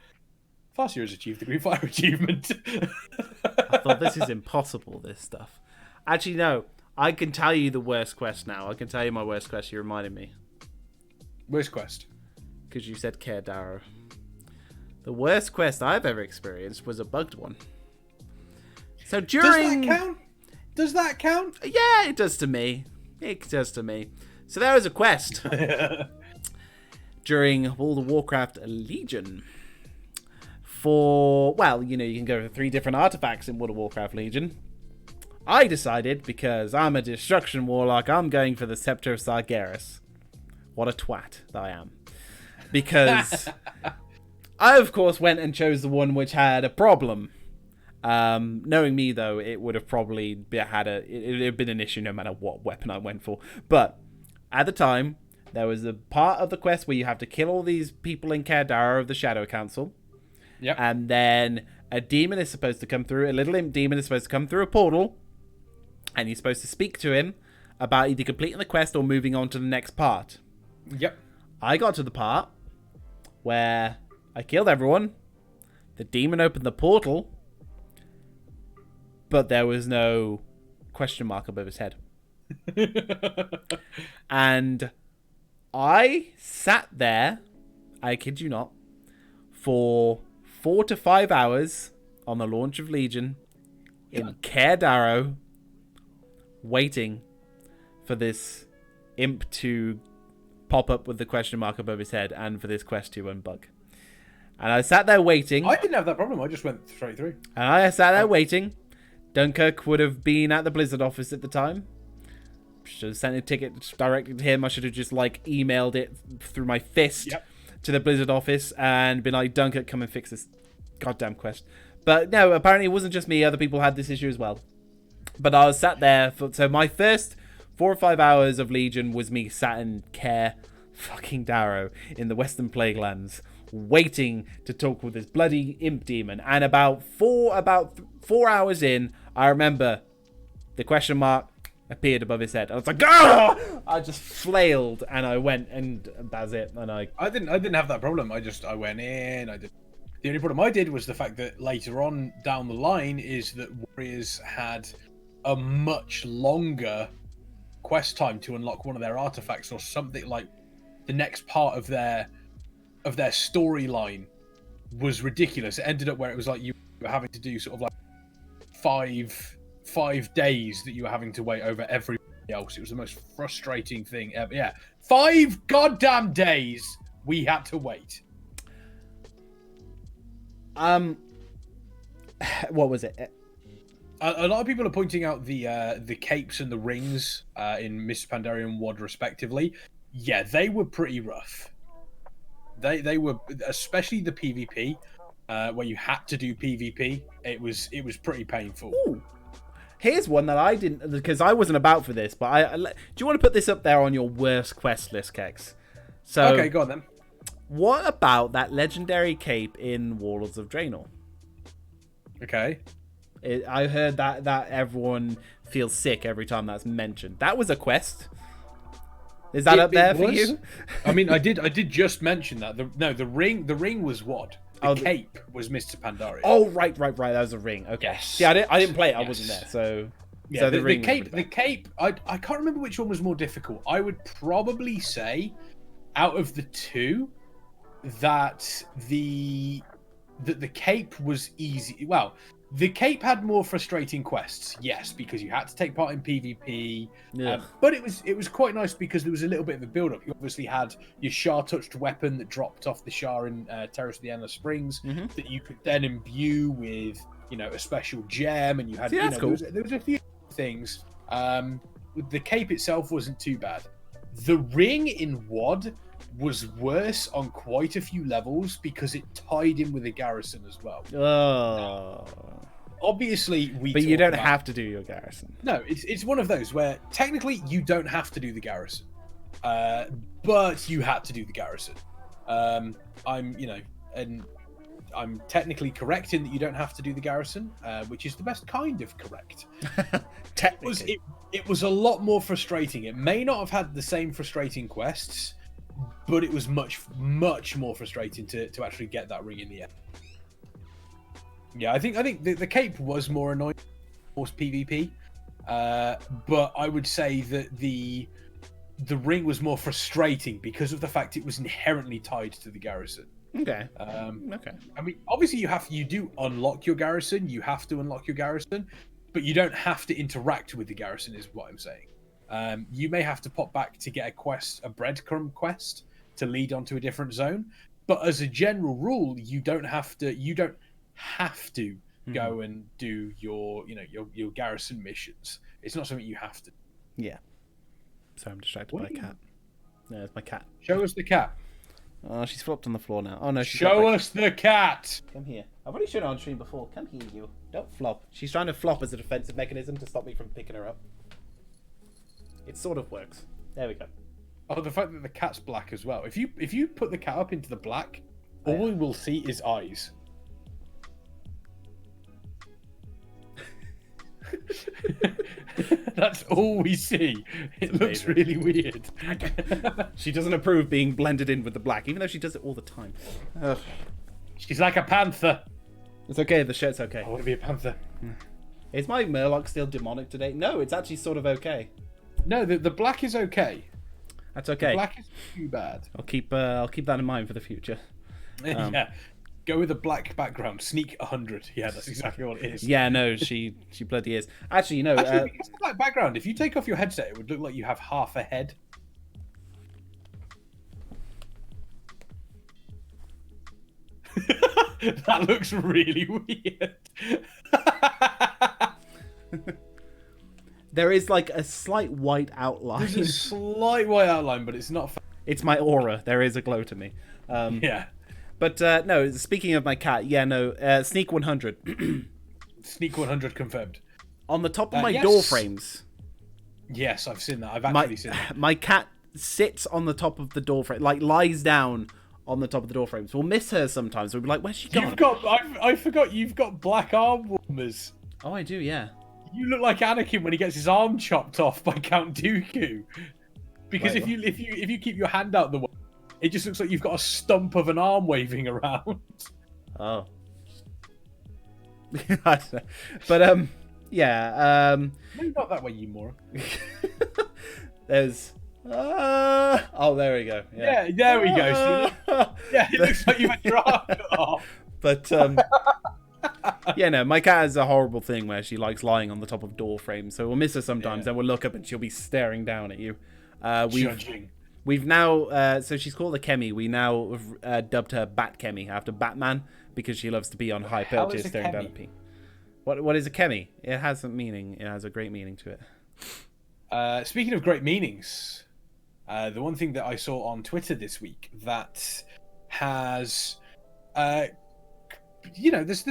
Farseer has achieved the Green Fire achievement. I thought this is impossible. This stuff. Actually, no. I can tell you the worst quest now. I can tell you my worst quest. You reminded me. Worst quest? Because you said Care Darrow. The worst quest I've ever experienced was a bugged one. So during... Does that count? Yeah, it does to me. So there was a quest. During World of Warcraft Legion. You can go for 3 different artifacts in World of Warcraft Legion. I decided, because I'm a destruction warlock, I'm going for the Scepter of Sargeras. What a twat that I am. Because I, of course, went and chose the one which had a problem. Knowing me, though, it would have probably it would have been an issue no matter what weapon I went for. But at the time, there was a part of the quest where you have to kill all these people in Care Darrow of the Shadow Council. Yep. And then a demon is supposed to come through, a little imp demon is supposed to come through a portal. And you're supposed to speak to him about either completing the quest or moving on to the next part. Yep. I got to the part where I killed everyone. The demon opened the portal. But there was no question mark above his head. And I sat there, I kid you not, for 4 to 5 hours on the launch of Legion in Care Darrow, waiting for this imp to pop up with the question mark above his head and for this quest to unbug. And I sat there waiting. I didn't have that problem. I just went straight through. And I sat there waiting. Dunkirk would have been at the Blizzard office at the time. Should have sent a ticket directly to him. I should have just emailed it through my fist to the Blizzard office and been like, Dunkirk, come and fix this goddamn quest. But no, apparently it wasn't just me. Other people had this issue as well. But I was sat there so my first 4 or 5 hours of Legion was me sat in Care fucking Darrow in the Western Plaguelands, waiting to talk with this bloody imp demon. And about 4 hours in, I remember the question mark appeared above his head. I was like, "Ah!" I just flailed and I went, and that's it. And I didn't have that problem. I went in. The only problem I did was the fact that later on down the line is that Warriors had a much longer quest time to unlock one of their artifacts or something. Like the next part of their storyline was ridiculous. It ended up where it was like you were having to do sort of like five days that you were having to wait over everybody else. It was the most frustrating thing ever. Yeah, 5 goddamn days we had to wait. What was it? A lot of people are pointing out the capes and the rings in Mr. Pandaria and WoD respectively. Yeah, they were pretty rough. They were, especially the PvP, where you had to do PvP. It was pretty painful. Ooh. Here's one that I didn't, because I wasn't about for this, but do you want to put this up there on your worst quest list, Kex? So, okay, go on then. What about that legendary cape in Warlords of Draenor? Okay. I heard that everyone feels sick every time that's mentioned. That was a quest. Is that up there for you? I mean, I did just mention that. The ring was what? The cape was Mr. Pandaria. Oh, right. That was a ring. Okay. Yes. See, I didn't play it. I wasn't there. So Yeah, So the ring was cape. pretty The cape. I can't remember which one was more difficult. I would probably say, out of the two, that the cape was easy. Well, the cape had more frustrating quests, yes, because you had to take part in PvP. Ugh. But it was quite nice because there was a little bit of a build-up. You obviously had your Shah-touched weapon that dropped off the Shah in Terrace of the Endless Springs that you could then imbue with, a special gem, and you had, See, that's cool. there was a few things. The cape itself wasn't too bad. The ring in WoD was worse on quite a few levels because it tied in with a garrison as well. Oh. Obviously, But you don't have to do your garrison. No, it's one of those where technically you don't have to do the garrison, but you had to do the garrison. I'm technically correct in that you don't have to do the garrison, which is the best kind of correct. Technically. It was a lot more frustrating. It may not have had the same frustrating quests, but it was much, much more frustrating to actually get that ring in the end. Yeah, I think the cape was more annoying, more PvP, but I would say that the ring was more frustrating because of the fact it was inherently tied to the garrison. Okay. Okay. I mean, obviously you do unlock your garrison. You have to unlock your garrison, but you don't have to interact with the garrison, is what I'm saying. You may have to pop back to get a breadcrumb quest to lead onto a different zone, but as a general rule, you don't have to go and do your garrison missions. It's not something you have to. Yeah. So I'm distracted by a cat. No, it's my cat. Show us the cat. Oh, she's flopped on the floor now. Oh no, Show us the cat. Come here. I've already shown her on stream before. Come here, you. Don't flop. She's trying to flop as a defensive mechanism to stop me from picking her up. It sort of works. There we go. Oh, the fact that the cat's black as well. If you put the cat up into the black, all we will see is eyes. That's all we see. It looks really weird. She doesn't approve being blended in with the black, even though she does it all the time. Ugh. She's like a panther. It's okay, the shirt's okay. I want to be a panther. Is my Murloc still demonic today? No, it's actually sort of okay. No, the black is okay. That's okay. The black is too bad. I'll keep that in mind for the future. Yeah. Go with a black background. Sneak 100. Yeah, that's exactly what it is. Yeah, no, she bloody is. Actually, no. Actually, because of black background, if you take off your headset, it would look like you have half a head. That looks really weird. There is like a slight white outline. There's a slight white outline, but it's not. It's my aura. There is a glow to me. Yeah. But no, speaking of my cat, yeah, no, Sneak 100. Sneak 100 confirmed. On the top of my yes. door frames. Yes, I've seen that. I've actually seen that. My cat sits on the top of the door frame, like lies down on the top of the door frames. We'll miss her sometimes. We'll be like, where's she gone? I forgot you've got black arm warmers. Oh, I do, yeah. You look like Anakin when he gets his arm chopped off by Count Dooku. Because Wait, if you keep your hand out the way, it just looks like you've got a stump of an arm waving around. Oh. I don't know. But yeah. Maybe not that way, you moron. There's. Oh, there we go. Yeah, there we go. Yeah, it looks like you had your arm cut off. But yeah, no, my cat has a horrible thing where she likes lying on the top of door frames. So we'll miss her sometimes, and we'll look up and she'll be staring down at you. We've now, so she's called a Kemi. We now have dubbed her Bat Kemi after Batman because she loves to be on high perches staring down at me. What is a Kemi? It has a meaning. It has a great meaning to it. Speaking of great meanings, the one thing that I saw on Twitter this week that has, there's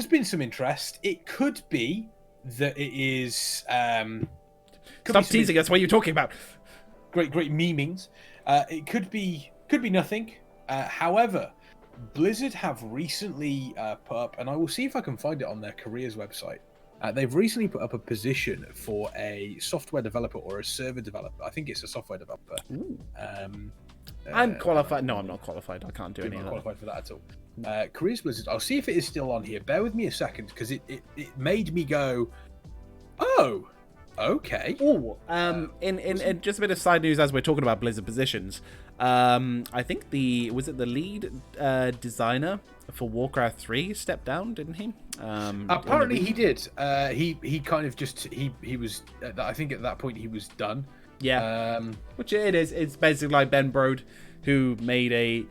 been some interest. It could be that it is. Stop teasing us. What are you talking about? Great meanings. It could be nothing. However, Blizzard have recently put up, and I will see if I can find it on their careers website. They've recently put up a position for a software developer or a server developer. I think it's a software developer. I'm qualified. No, I'm not qualified. I can't do You're any not of that. qualified for that at all. Careers Blizzard. I'll see if it is still on here. Bear with me a second, because it made me go, oh, Okay. Oh, in just a bit of side news as we're talking about Blizzard positions, I think was it the lead designer for Warcraft 3 stepped down, didn't he? Apparently he did. He kind of just he was. I think at that point he was done. Yeah. Which it is. It's basically like Ben Brode, who made a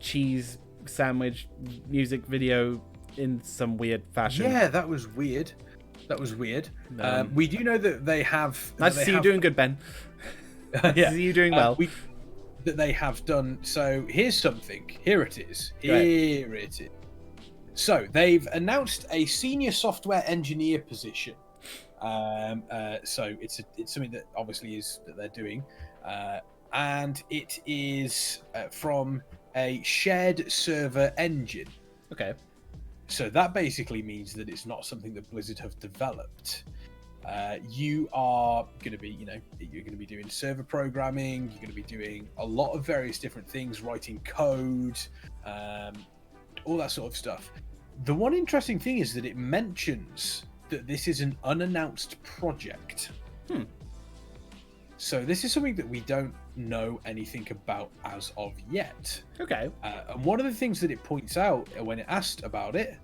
cheese sandwich music video in some weird fashion. Yeah, that was weird. We do know that they have. Nice to see you doing good, Ben. Nice to see you doing well. That they have done. So here's something. Here it is. Here it is. So they've announced a senior software engineer position. So it's something that obviously is that they're doing, and it is from a shared server engine. Okay. So that basically means that it's not something that Blizzard have developed. You are going to be, you're going to be doing server programming. You're going to be doing a lot of various different things, writing code, all that sort of stuff. The one interesting thing is that it mentions that this is an unannounced project. So this is something that we don't know anything about as of yet. Okay. And one of the things that it points out when it asked about it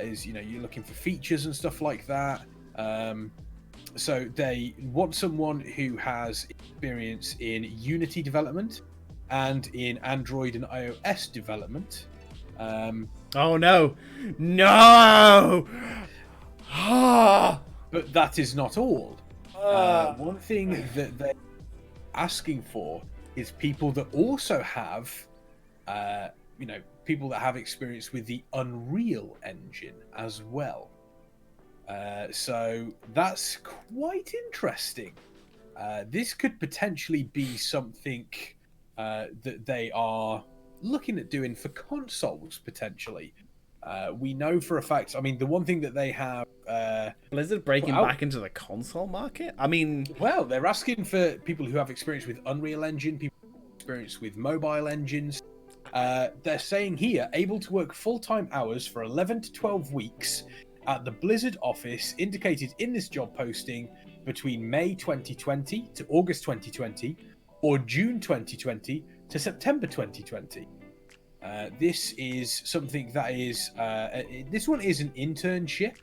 is, you're looking for features and stuff like that. So they want someone who has experience in Unity development and in Android and iOS development. Oh no! No! But that is not all. One thing that they're asking for is people that also have, people that have experience with the Unreal Engine as well. So that's quite interesting. This could potentially be something that they are looking at doing for consoles, potentially. We know for a fact, the one thing that they have... Blizzard breaking back into the console market? Well, they're asking for people who have experience with Unreal Engine, people who have experience with mobile engines. They're saying here, able to work full-time hours for 11 to 12 weeks at the Blizzard office indicated in this job posting between May 2020 to August 2020 or June 2020 to September 2020. This is something that is... this one is an internship,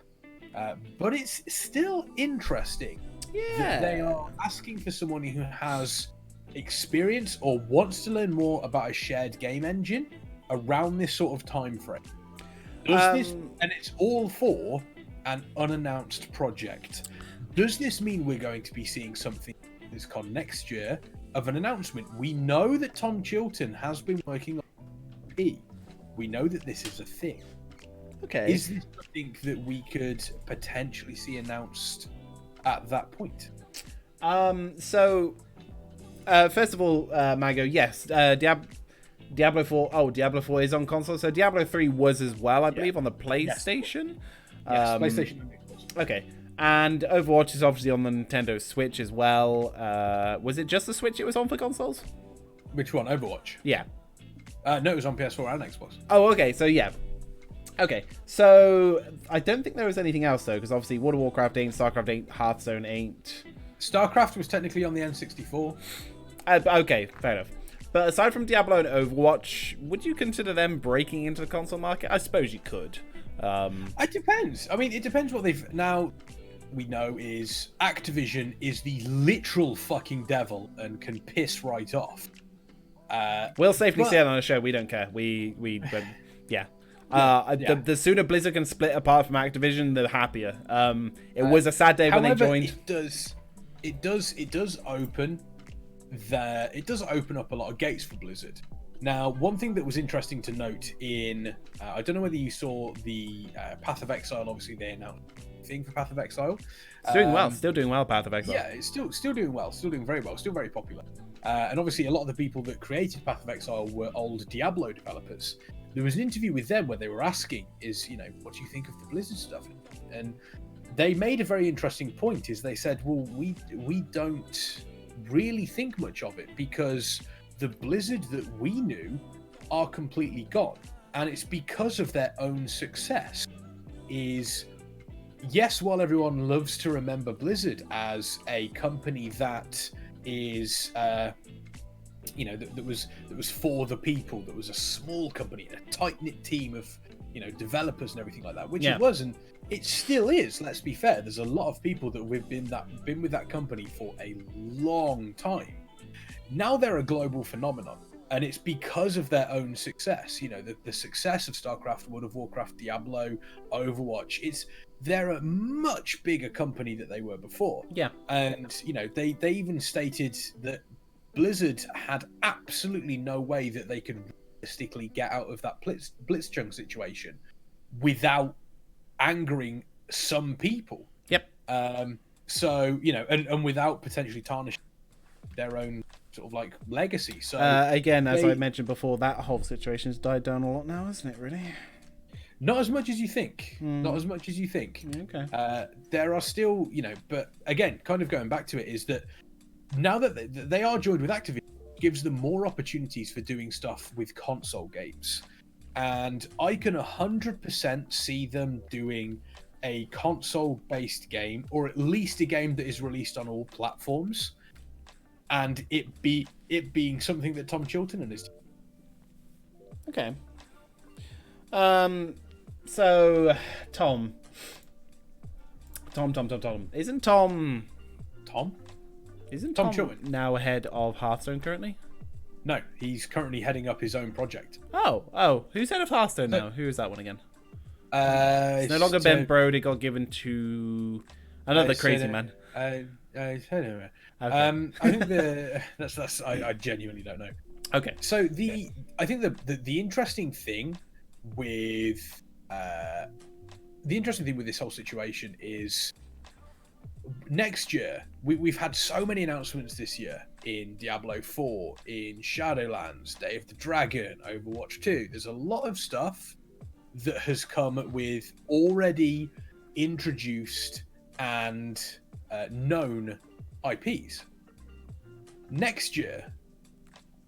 but it's still interesting. Yeah. That they are asking for someone who has experience or wants to learn more about a shared game engine around this sort of time frame. And it's all for an unannounced project. Does this mean we're going to be seeing something at this con next year of an announcement? We know that Tom Chilton has been working on P. We know that this is a thing. Okay. Is this something that we could potentially see announced at that point? So, first of all, Mago, yes, Diablo 4. Oh, Diablo 4 is on console. So Diablo 3 was as well, I believe, on the PlayStation. Yes, PlayStation. Okay. And Overwatch is obviously on the Nintendo Switch as well. Was it just the Switch it was on for consoles? Which one? Overwatch? Yeah. No, it was on PS4 and Xbox. Oh, okay. So, yeah. Okay. So, I don't think there was anything else, though, because obviously World of Warcraft ain't, StarCraft ain't, Hearthstone ain't. StarCraft was technically on the N64. Okay, fair enough. But aside from Diablo and Overwatch, would you consider them breaking into the console market? I suppose you could. It depends. It depends what they've... Now, we know is Activision is the literal fucking devil and can piss right off. We'll safely say it on the show. We don't care. Yeah. The sooner Blizzard can split apart from Activision, the happier. It was a sad day when they joined. It does open up a lot of gates for Blizzard. Now, one thing that was interesting to note in I don't know whether you saw the Path of Exile. Obviously, they announced a thing for Path of Exile. It's doing well. Still doing well, Path of Exile. Yeah, it's still doing well. Still doing very well. Still very popular. And obviously, a lot of the people that created Path of Exile were old Diablo developers. There was an interview with them where they were asking, what do you think of the Blizzard stuff? And they made a very interesting point, is they said, well, we don't really think much of it because the Blizzard that we knew are completely gone. And it's because of their own success is, yes, while everyone loves to remember Blizzard as a company that is, that was for the people, that was a small company, a tight knit team of, developers and everything like that, which it was, and it still is. Let's be fair. There's a lot of people that have been with that company for a long time. Now they're a global phenomenon. And it's because of their own success, the success of StarCraft, World of Warcraft, Diablo, Overwatch. They're a much bigger company than they were before. Yeah. And, they even stated that Blizzard had absolutely no way that they could realistically get out of that Blitzchung situation without angering some people. Yep. So, and without potentially tarnishing their own sort of like legacy. So again, as I mentioned before, that whole situation has died down a lot now, hasn't it? Really? Not as much as you think. Not as much as you think. Okay. There are still, but again, kind of going back to it, is that now that they are joined with Activision, it gives them more opportunities for doing stuff with console games, and I can 100% see them doing a console-based game, or at least a game that is released on all platforms. And it being something that Tom Chilton is. Okay. So Tom. Isn't Tom Chilton now head of Hearthstone currently? No, he's currently heading up his own project. Oh, who's head of Hearthstone now? Who is that one again? It's no longer Ben Brody. Got given to another crazy man. I don't know. Okay. I think that's I genuinely don't know. Okay. So I think the interesting thing with this whole situation is next year we've had so many announcements this year in Diablo 4, in Shadowlands, Day of the Dragon, Overwatch 2. There's a lot of stuff that has come with already introduced and known IPs. Next year,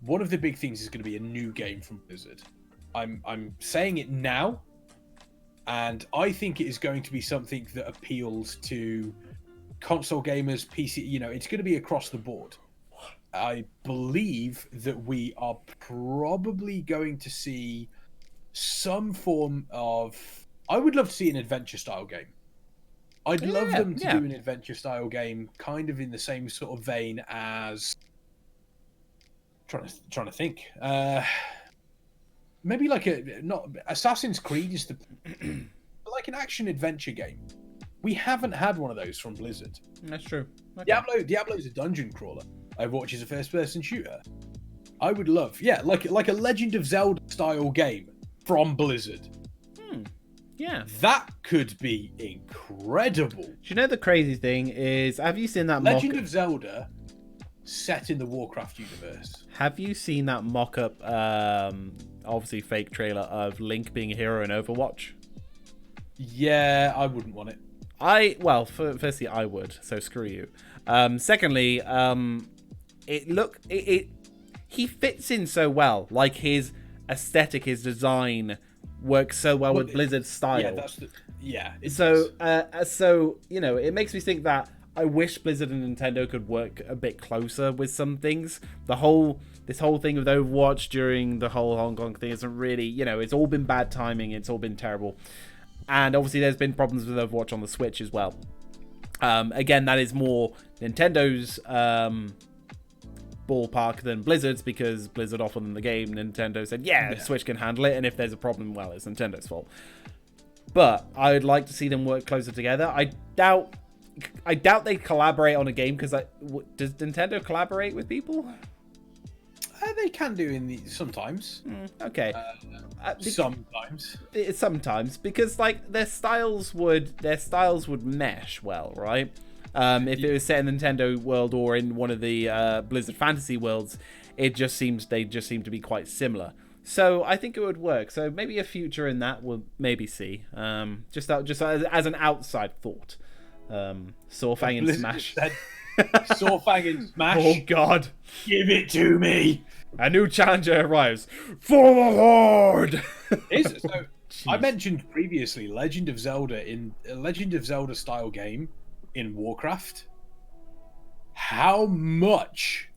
one of the big things is going to be a new game from Blizzard. I'm saying it now, and I think it is going to be something that appeals to console gamers, PC. It's going to be across the board. I believe that we are probably going to see some form of. I would love to see an adventure style game. I'd love them to do an adventure style game, kind of in the same sort of vein as. Trying to think. Maybe like not Assassin's Creed is like an action adventure game. We haven't had one of those from Blizzard. That's true. Okay. Diablo's a dungeon crawler. Overwatch is a first-person shooter. I would love, like a Legend of Zelda style game from Blizzard. Yeah. That could be incredible. Do you know the crazy thing is, have you seen that Legend of Zelda set in the Warcraft universe? Have you seen that mock-up, obviously fake trailer of Link being a hero in Overwatch? Yeah, I wouldn't want it. Firstly, I would, so screw you. Secondly, he fits in so well. Like, his aesthetic, his design works so well with Blizzard's style. So it makes me think that I wish Blizzard and Nintendo could work a bit closer with some things. This whole thing with Overwatch during the whole Hong Kong thing isn't really, it's all been bad timing. It's all been terrible. And obviously there's been problems with Overwatch on the Switch as well. Again, that is more Nintendo's ballpark than Blizzard's, because Blizzard offered them the game. Nintendo said, Switch can handle it, and if there's a problem, well, it's Nintendo's fault. But I would like to see them work closer together. I doubt they collaborate on a game, because does Nintendo collaborate with people? They can do sometimes. Okay. Sometimes, because like their styles would mesh well, right? If it was set in the Nintendo world or in one of the Blizzard fantasy worlds, they just seem to be quite similar. So I think it would work. So maybe a future in that we'll maybe see. Just as an outside thought. Sawfang and Smash. Sawfang and Smash. Oh God! Give it to me. A new challenger arrives. For the Horde. I mentioned previously Legend of Zelda in a Legend of Zelda style game in Warcraft. How much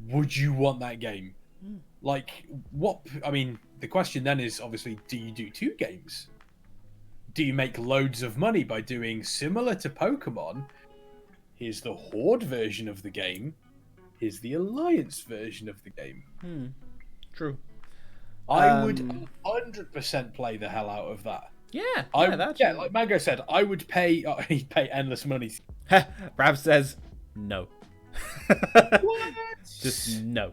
would you want that game? Like, what? I mean, the question then is obviously, do you do 2 games? Do you make loads of money by doing similar to Pokemon? Here's the Horde version of the game. Here's the Alliance version of the game. True. I would 100% play the hell out of that. Yeah, like Mango said, I would pay. He'd pay endless money. Rav says no. What? Just no.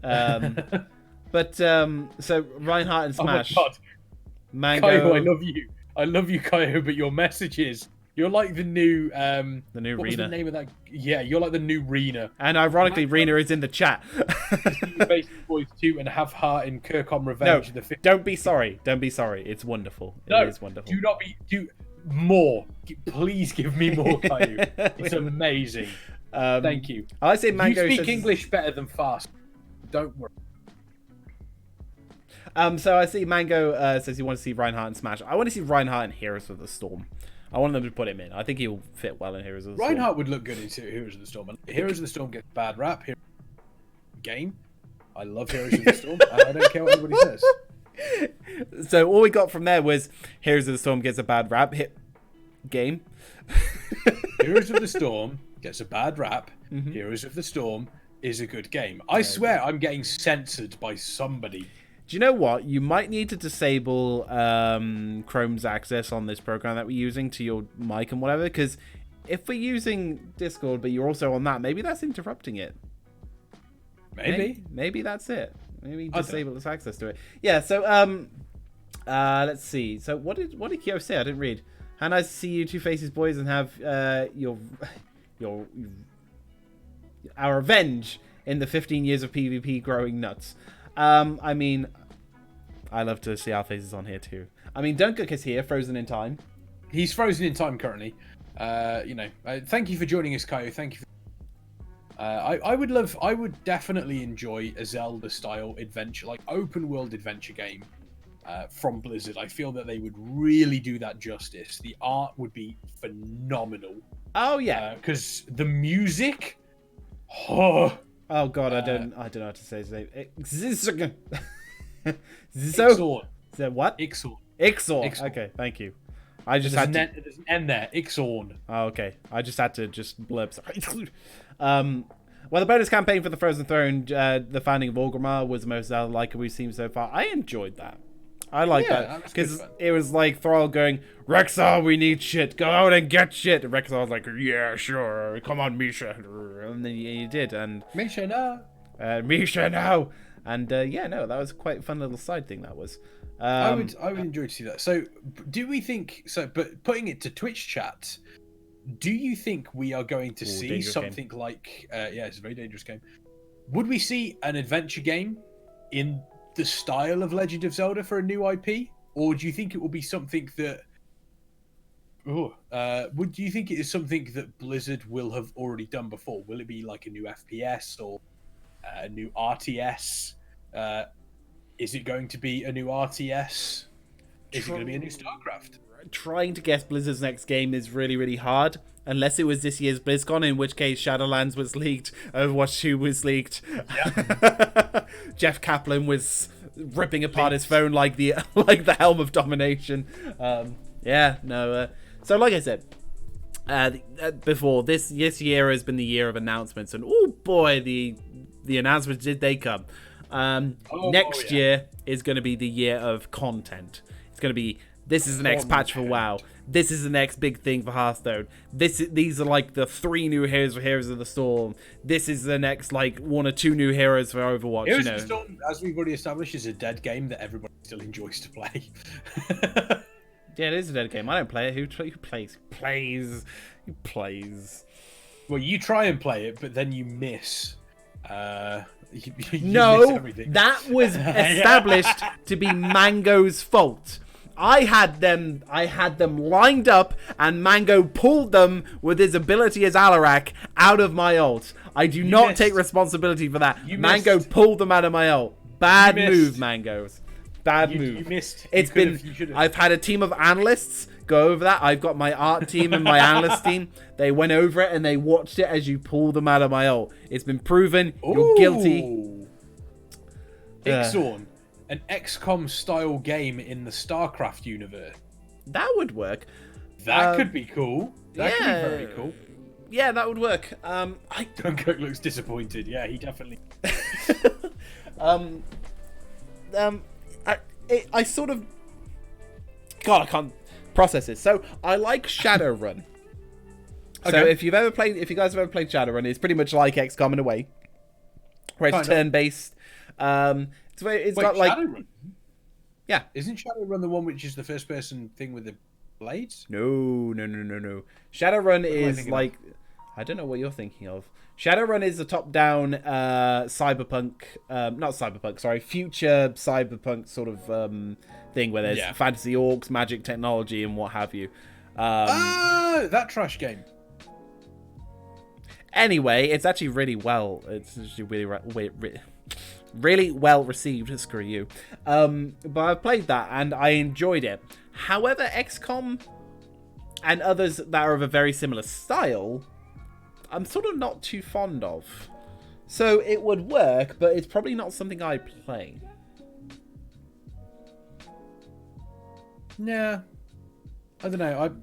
But so Reinhardt and Smash. Oh my God, Mango. Kaio, I love you, Kaio. But your message is you're like the new the new what was Rena. the name of that? Yeah, you're like the new Rena. And ironically, Rena is in the chat. Basic Boys 2 and have heart in Kirkham Revenge. No, don't be sorry. Don't be sorry. It's wonderful. No, it is wonderful. Do not be. Do more. Please give me more, Kaio. It's amazing. Thank you. I say Mango. You speak says, English better than fast. Don't worry. So I see Mango says he wants to see Reinhardt and Smash. I want to see Reinhardt in Heroes of the Storm. I want them to put him in. I think he'll fit well in Heroes of the Storm. Reinhardt would look good in Heroes of the Storm. Heroes of the Storm gets bad rap. Game. I love Heroes of the Storm. And I don't care what anybody says. So all we got from there was Heroes of the Storm gets a bad rap. Game. Heroes of the Storm gets a bad rap. Heroes of the Storm is a good game. I swear I'm getting censored by somebody. Do you know what? You might need to disable Chrome's access on this program that we're using to your mic and whatever, because if we're using Discord, but you're also on that, maybe that's interrupting it. Maybe that's it. Maybe disable this access to it. Yeah. So let's see. So what did Kyo say? I didn't read. How nice to see you, Two Faces boys, and have our revenge in the 15 years of PvP growing nuts. I mean, I love to see our faces on here too. I mean, Dunkirk is here, frozen in time. He's frozen in time currently. Thank you for joining us, Kaio. Thank you. I would definitely enjoy a Zelda-style adventure, like open-world adventure game from Blizzard. I feel that they would really do that justice. The art would be phenomenal. Oh yeah, because the music. Oh god, I don't know how to say his name. Ixor. Is that what? Ixor. Okay, thank you. I just had to... There's an N there. Ixorn. Oh, okay. I just had to blurb. Sorry. Well, the bonus campaign for the Frozen Throne, the founding of Orgrimmar, was the most Zelda-like we've seen so far. I enjoyed that. I like that because it was like Thrall going, Rexar, we need shit. Go out and get shit. And Rexar was like, yeah, sure. Come on, Misha. And then you did. And Misha, no. Misha, no. And that was quite a fun little side thing. That was. I would enjoy to see that. So, do we think so? But putting it to Twitch chat, do you think we are going to see something like? It's a very dangerous game. Would we see an adventure game in the style of Legend of Zelda for a new IP, or do you think it will be something that? Do you think it is something that Blizzard will have already done before? Will it be like a new FPS or a new RTS? Is it going to be a new RTS? Is it going to be a new StarCraft? Trying to guess Blizzard's next game is really, really hard. Unless it was this year's BlizzCon, in which case Shadowlands was leaked, Overwatch 2 was leaked. Yeah. Jeff Kaplan was ripping apart his phone like the Helm of Domination. So like I said before, this year has been the year of announcements, and oh boy, the announcements did they come. Next year is going to be the year of content. It's going to be, this is the next patch for WoW. This is the next big thing for Hearthstone. These are like the 3 new heroes for Heroes of the Storm. This is the next like 1 or 2 new heroes for Overwatch. Heroes of the Storm, as we've already established, is a dead game that everybody still enjoys to play. Yeah, it is a dead game. I don't play it. Who plays? Who plays? Well, you try and play it, but then you miss. No, that was established to be Mango's fault. I had them lined up, and Mango pulled them with his ability as Alarak out of my ult. I do not take responsibility for that. Mango pulled them out of my ult. Bad move, Mangoes. Bad You move. missed. It's been. I've had a team of analysts go over that. I've got my art team and my analyst team. They went over it and they watched it as you pull them out of my ult. It's been proven. You're guilty. Ixorn, an XCOM style game in the StarCraft universe. That would work. That could be cool. That could be very cool. Yeah, that would work. Dunkirk looks disappointed. Yeah, he definitely. I sort of. God, I can't process it. So I like Shadowrun. So if you guys have ever played Shadowrun, it's pretty much like XCOM in a way, where it's turn-based. It's got like. Shadowrun? Yeah. Isn't Shadowrun the one which is the first-person thing with the blades? No. Shadowrun is like. I don't know what you're thinking of. Shadowrun is a top-down cyberpunk, future cyberpunk sort of thing where there's fantasy orcs, magic technology, and what have you. That trash game. Anyway, it's actually really well. It's actually really well received. Screw you. But I've played that and I enjoyed it. However, XCOM and others that are of a very similar style, I'm sort of not too fond of. So it would work, but it's probably not something I play. Yeah, I don't know.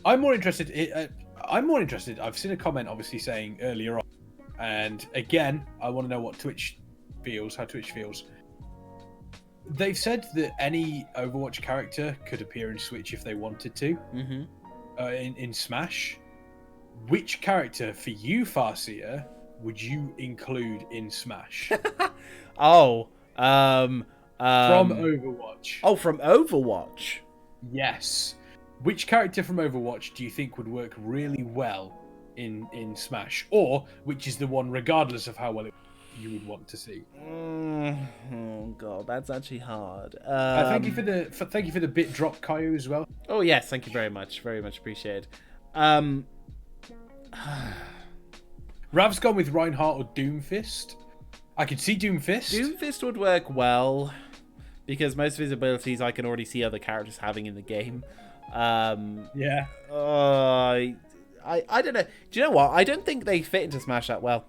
I'm more interested. I'm more interested. I've seen a comment obviously saying earlier on, and again, I want to know what Twitch feels. How Twitch feels. They've said that any Overwatch character could appear in Switch if they wanted to. In Smash. Which character for you, Farseer, would you include in Smash? From Overwatch. Oh, from Overwatch. Yes. Which character from Overwatch do you think would work really well in Smash? Or which is the one, regardless of how well you would want to see? Oh god, that's actually hard. Thank you for the bit drop, Caillou, as well. Oh yes, thank you very much appreciated. Rav's gone with Reinhardt or Doomfist. I could see Doomfist. Doomfist would work well because most of his abilities I can already see other characters having in the game. Yeah. I don't know. Do you know what? I don't think they fit into Smash that well.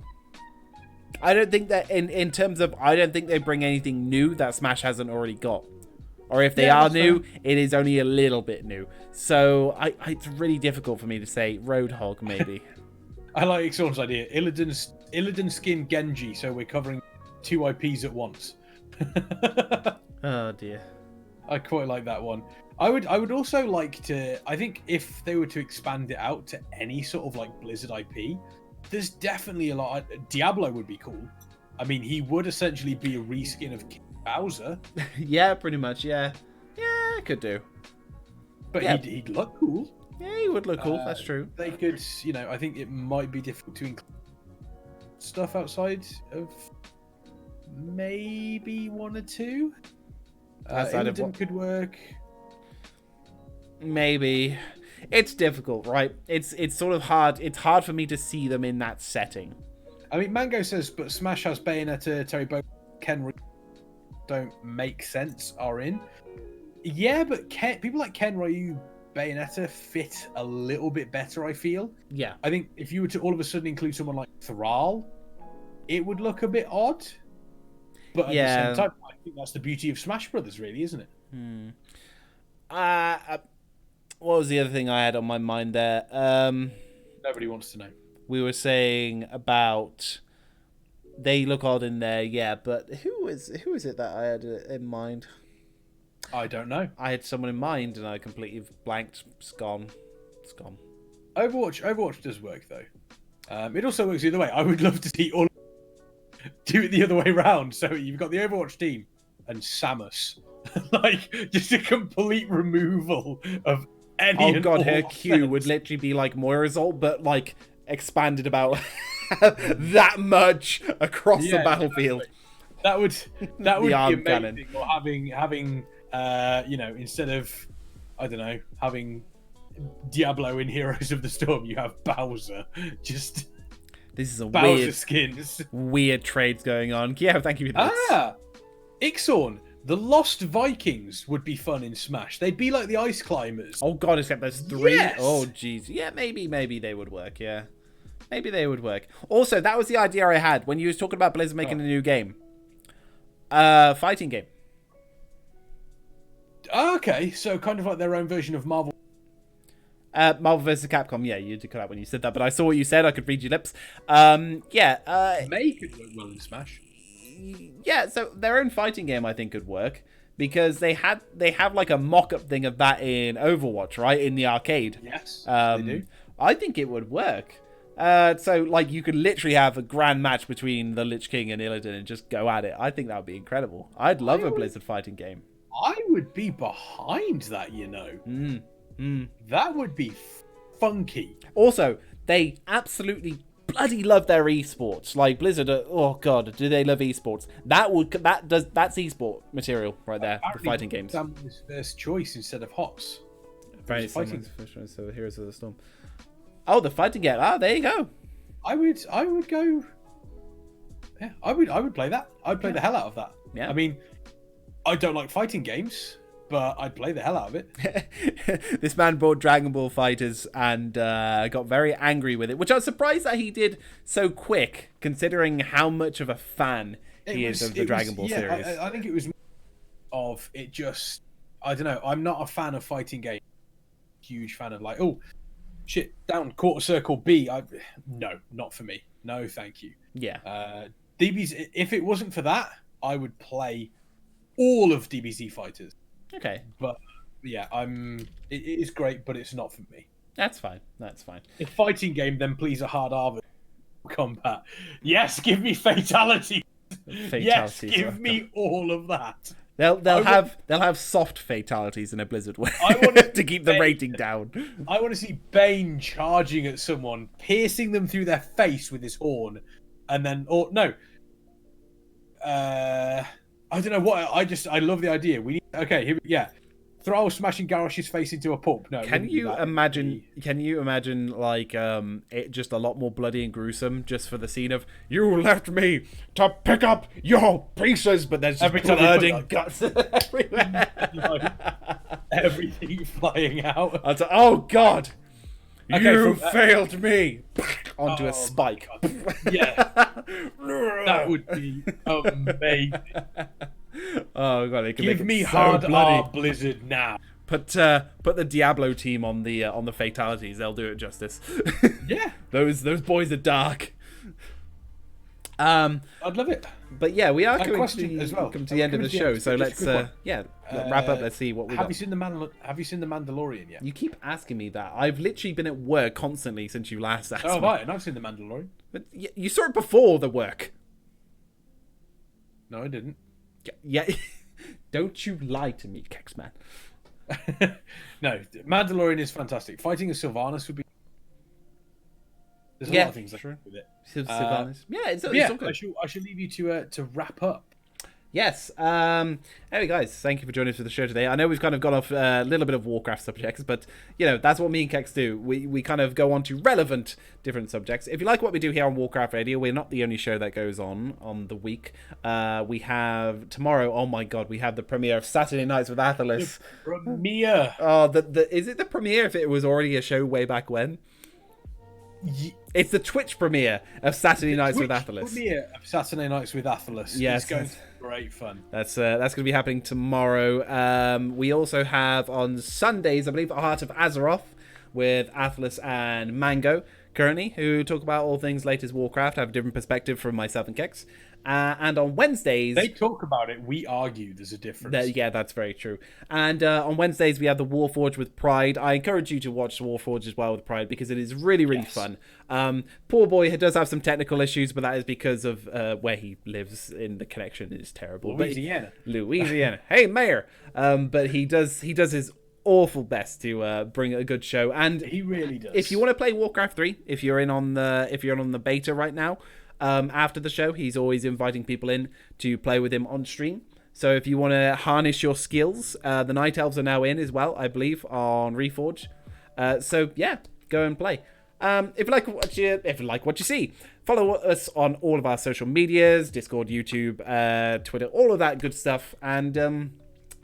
I don't think that in terms of, I don't think they bring anything new that Smash hasn't already got. Or if they are new, it is only a little bit new. So it's really difficult for me to say. Roadhog, maybe. I like Ixorn's idea. Illidan skin Genji, so we're covering 2 IPs at once. Oh dear. I quite like that one. I would also like to. I think if they were to expand it out to any sort of like Blizzard IP, there's definitely a lot. Diablo would be cool. I mean, he would essentially be a reskin of King Bowser. Yeah, pretty much. Yeah, could do. But yeah. He'd look cool. Yeah, he would look cool. That's true. They could, I think it might be difficult to include stuff outside of maybe 1 or 2. Outside of what could work. Maybe. It's difficult, right? It's sort of hard. It's hard for me to see them in that setting. I mean, Mango says, but Smash has Bayonetta, Terry Bogard, Ken don't make sense are in. Yeah, but people like Ken Ryu, Bayonetta fit a little bit better, I feel. Yeah. I think if you were to all of a sudden include someone like Thrall, it would look a bit odd. But at the same time, I think that's the beauty of Smash Brothers, really, isn't it? What was the other thing I had on my mind there? Nobody wants to know. We were saying about they look odd in there, yeah, but who is it that I had in mind? I don't know. I had someone in mind and I completely blanked. It's gone. Overwatch does work though. It also works the other way. I would love to see all do it the other way around. So you've got the Overwatch team and Samus, like just a complete removal of any. Oh god, her Q would literally be like Moira's ult, but like expanded about that much across the battlefield. Exactly. That would be amazing. Cannon. Or having instead of having Diablo in Heroes of the Storm, you have Bowser. Just this is a Bowser skins. Weird trades going on. Yeah, thank you for this. Ixorn, The Lost Vikings would be fun in Smash. They'd be like the ice climbers. Oh god, except there's 3. Yes! Oh jeez. Yeah, maybe they would work. Yeah, maybe they would work. Also, that was the idea I had when you was talking about Blizzard making a new game. Fighting game. Okay, so kind of like their own version of Marvel. Marvel vs. Capcom. Yeah, you did cut out when you said that, but I saw what you said. I could read your lips. Yeah. May could work well in Smash. Yeah, so their own fighting game I think could work because they have like a mock-up thing of that in Overwatch, right? In the arcade. Yes, they do. I think it would work. So like you could literally have a grand match between the Lich King and Illidan and just go at it. I think that would be incredible. I'd love a Blizzard fighting game. I would be behind that, you know. That would be funky. Also, they absolutely bloody love their esports. Like Blizzard, oh god, do they love esports? That's esport material right there. Apparently, the fighting games. Sam was first choice instead of Hops. Right, fighting. So Heroes of the Storm. Oh, the fighting game. Ah, there you go. I would go. Yeah, I would play that. I'd play the hell out of that. Yeah. I mean, I don't like fighting games, but I'd play the hell out of it. This man bought Dragon Ball Fighters and got very angry with it, which I was surprised that he did so quick, considering how much of a fan he is of the Dragon Ball series. I think it was of it just. I don't know. I'm not a fan of fighting games. Huge fan of like, oh, shit, down quarter circle B. No, not for me. No, thank you. Yeah. DBZ. If it wasn't for that, I would play all of DBZ Fighters. Okay. But yeah, it is great, but it's not for me. That's fine. That's fine. If fighting game, then please a hard Harvard combat. Yes, give me fatality. Yes, give me all of that. They'll have soft fatalities in a Blizzard way to keep the rating down. I want to see Bane charging at someone, piercing them through their face with his horn, and then I don't know what I love the idea. Throw smashing Garrosh's face into a pulp. No. Can you imagine like it just a lot more bloody and gruesome just for the scene of you left me to pick up your pieces, but there's just blood and guts everywhere. Everything flying out. I was like, oh god. You failed me onto a spike. Yeah. That would be amazing. Oh god, it can give me so hard bloody. R Blizzard now. Put the Diablo team on the fatalities. They'll do it justice. Yeah. Those boys are dark. I'd love it. But yeah, we are coming to the end of the show. So let's wrap up. Let's see what we got. Have you seen the Mandalorian yet? You keep asking me that. I've literally been at work constantly since you last asked me. Oh right, and I've seen the Mandalorian. But you saw it before the work. No, I didn't. Yeah. Don't you lie to me, Kexman. No, Mandalorian is fantastic. Fighting a Sylvanas would be. There's a lot of things I can do with it. It's all good. I should leave you to wrap up. Yes. Anyway, guys, thank you for joining us for the show today. I know we've kind of gone off a little bit of Warcraft subjects, but that's what me and Kex do. We kind of go on to relevant different subjects. If you like what we do here on Warcraft Radio, we're not the only show that goes on the week. We have tomorrow. Oh my god, we have the premiere of Saturday Nights with Athelis. The premiere. Oh, is it the premiere? If it was already a show way back when. It's the Twitch premiere of Saturday Nights with Athelis. Premiere of Saturday Nights with Athelis. Yes, it's going to be great fun. That's going to be happening tomorrow. We also have on Sundays, I believe, Heart of Azeroth with Athelis and Mango currently, who talk about all things latest Warcraft, have a different perspective from myself and Kex. And on Wednesdays... They talk about it, we argue there's a difference. Yeah, that's very true. And on Wednesdays, we have the Warforged with Pride. I encourage you to watch Warforged as well with Pride, because it is really, really fun. Poor boy does have some technical issues, but that is because of where he lives in the connection is terrible. Louisiana. Hey, Mayor! But he does his awful best to bring a good show. And he really does. If you want to play Warcraft 3, if you're on the beta right now, after the show, he's always inviting people in to play with him on stream. So if you want to harness your skills, the Night Elves are now in as well, I believe, on Reforge. So yeah, go and play. If you like what you see, follow us on all of our social medias: Discord, YouTube, Twitter, all of that good stuff, and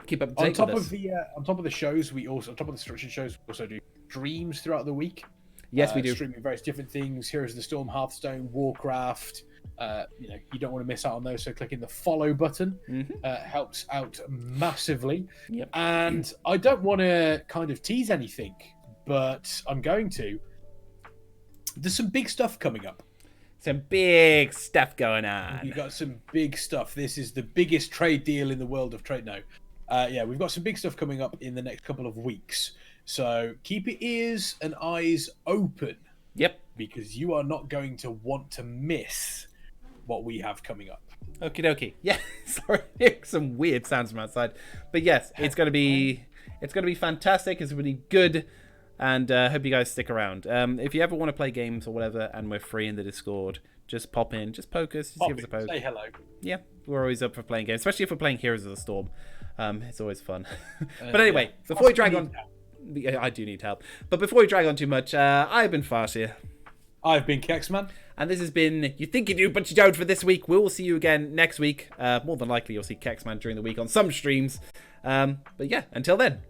keep up to date with us. On top of the shows, on top of the structured shows, we also do streams throughout the week. Yes, we do. Streaming various different things: Heroes of the Storm, Hearthstone, Warcraft. You don't want to miss out on those, so clicking the follow button helps out massively. Yep. And I don't want to kind of tease anything, but I'm going to. There's some big stuff coming up. Some big stuff going on. We've got some big stuff. This is the biggest trade deal in the world of trade. No. We've got some big stuff coming up in the next couple of weeks. So keep your ears and eyes open. Yep. Because you are not going to want to miss what we have coming up. Okie dokie. Yeah, sorry, some weird sounds from outside. But yes, it's gonna be fantastic. It's really good. And hope you guys stick around. If you ever want to play games or whatever, and we're free in the Discord, just pop in, just poke us, just give us a poke. Say hello. Yeah, we're always up for playing games, especially if we're playing Heroes of the Storm. It's always fun. But anyway, before we drag on, I do need help. But before we drag on too much, I've been Farseer. I've been Kexman. And this has been You Think You Do, But You Don't for this week. We will see you again next week. More than likely, you'll see Kexman during the week on some streams. But yeah, until then.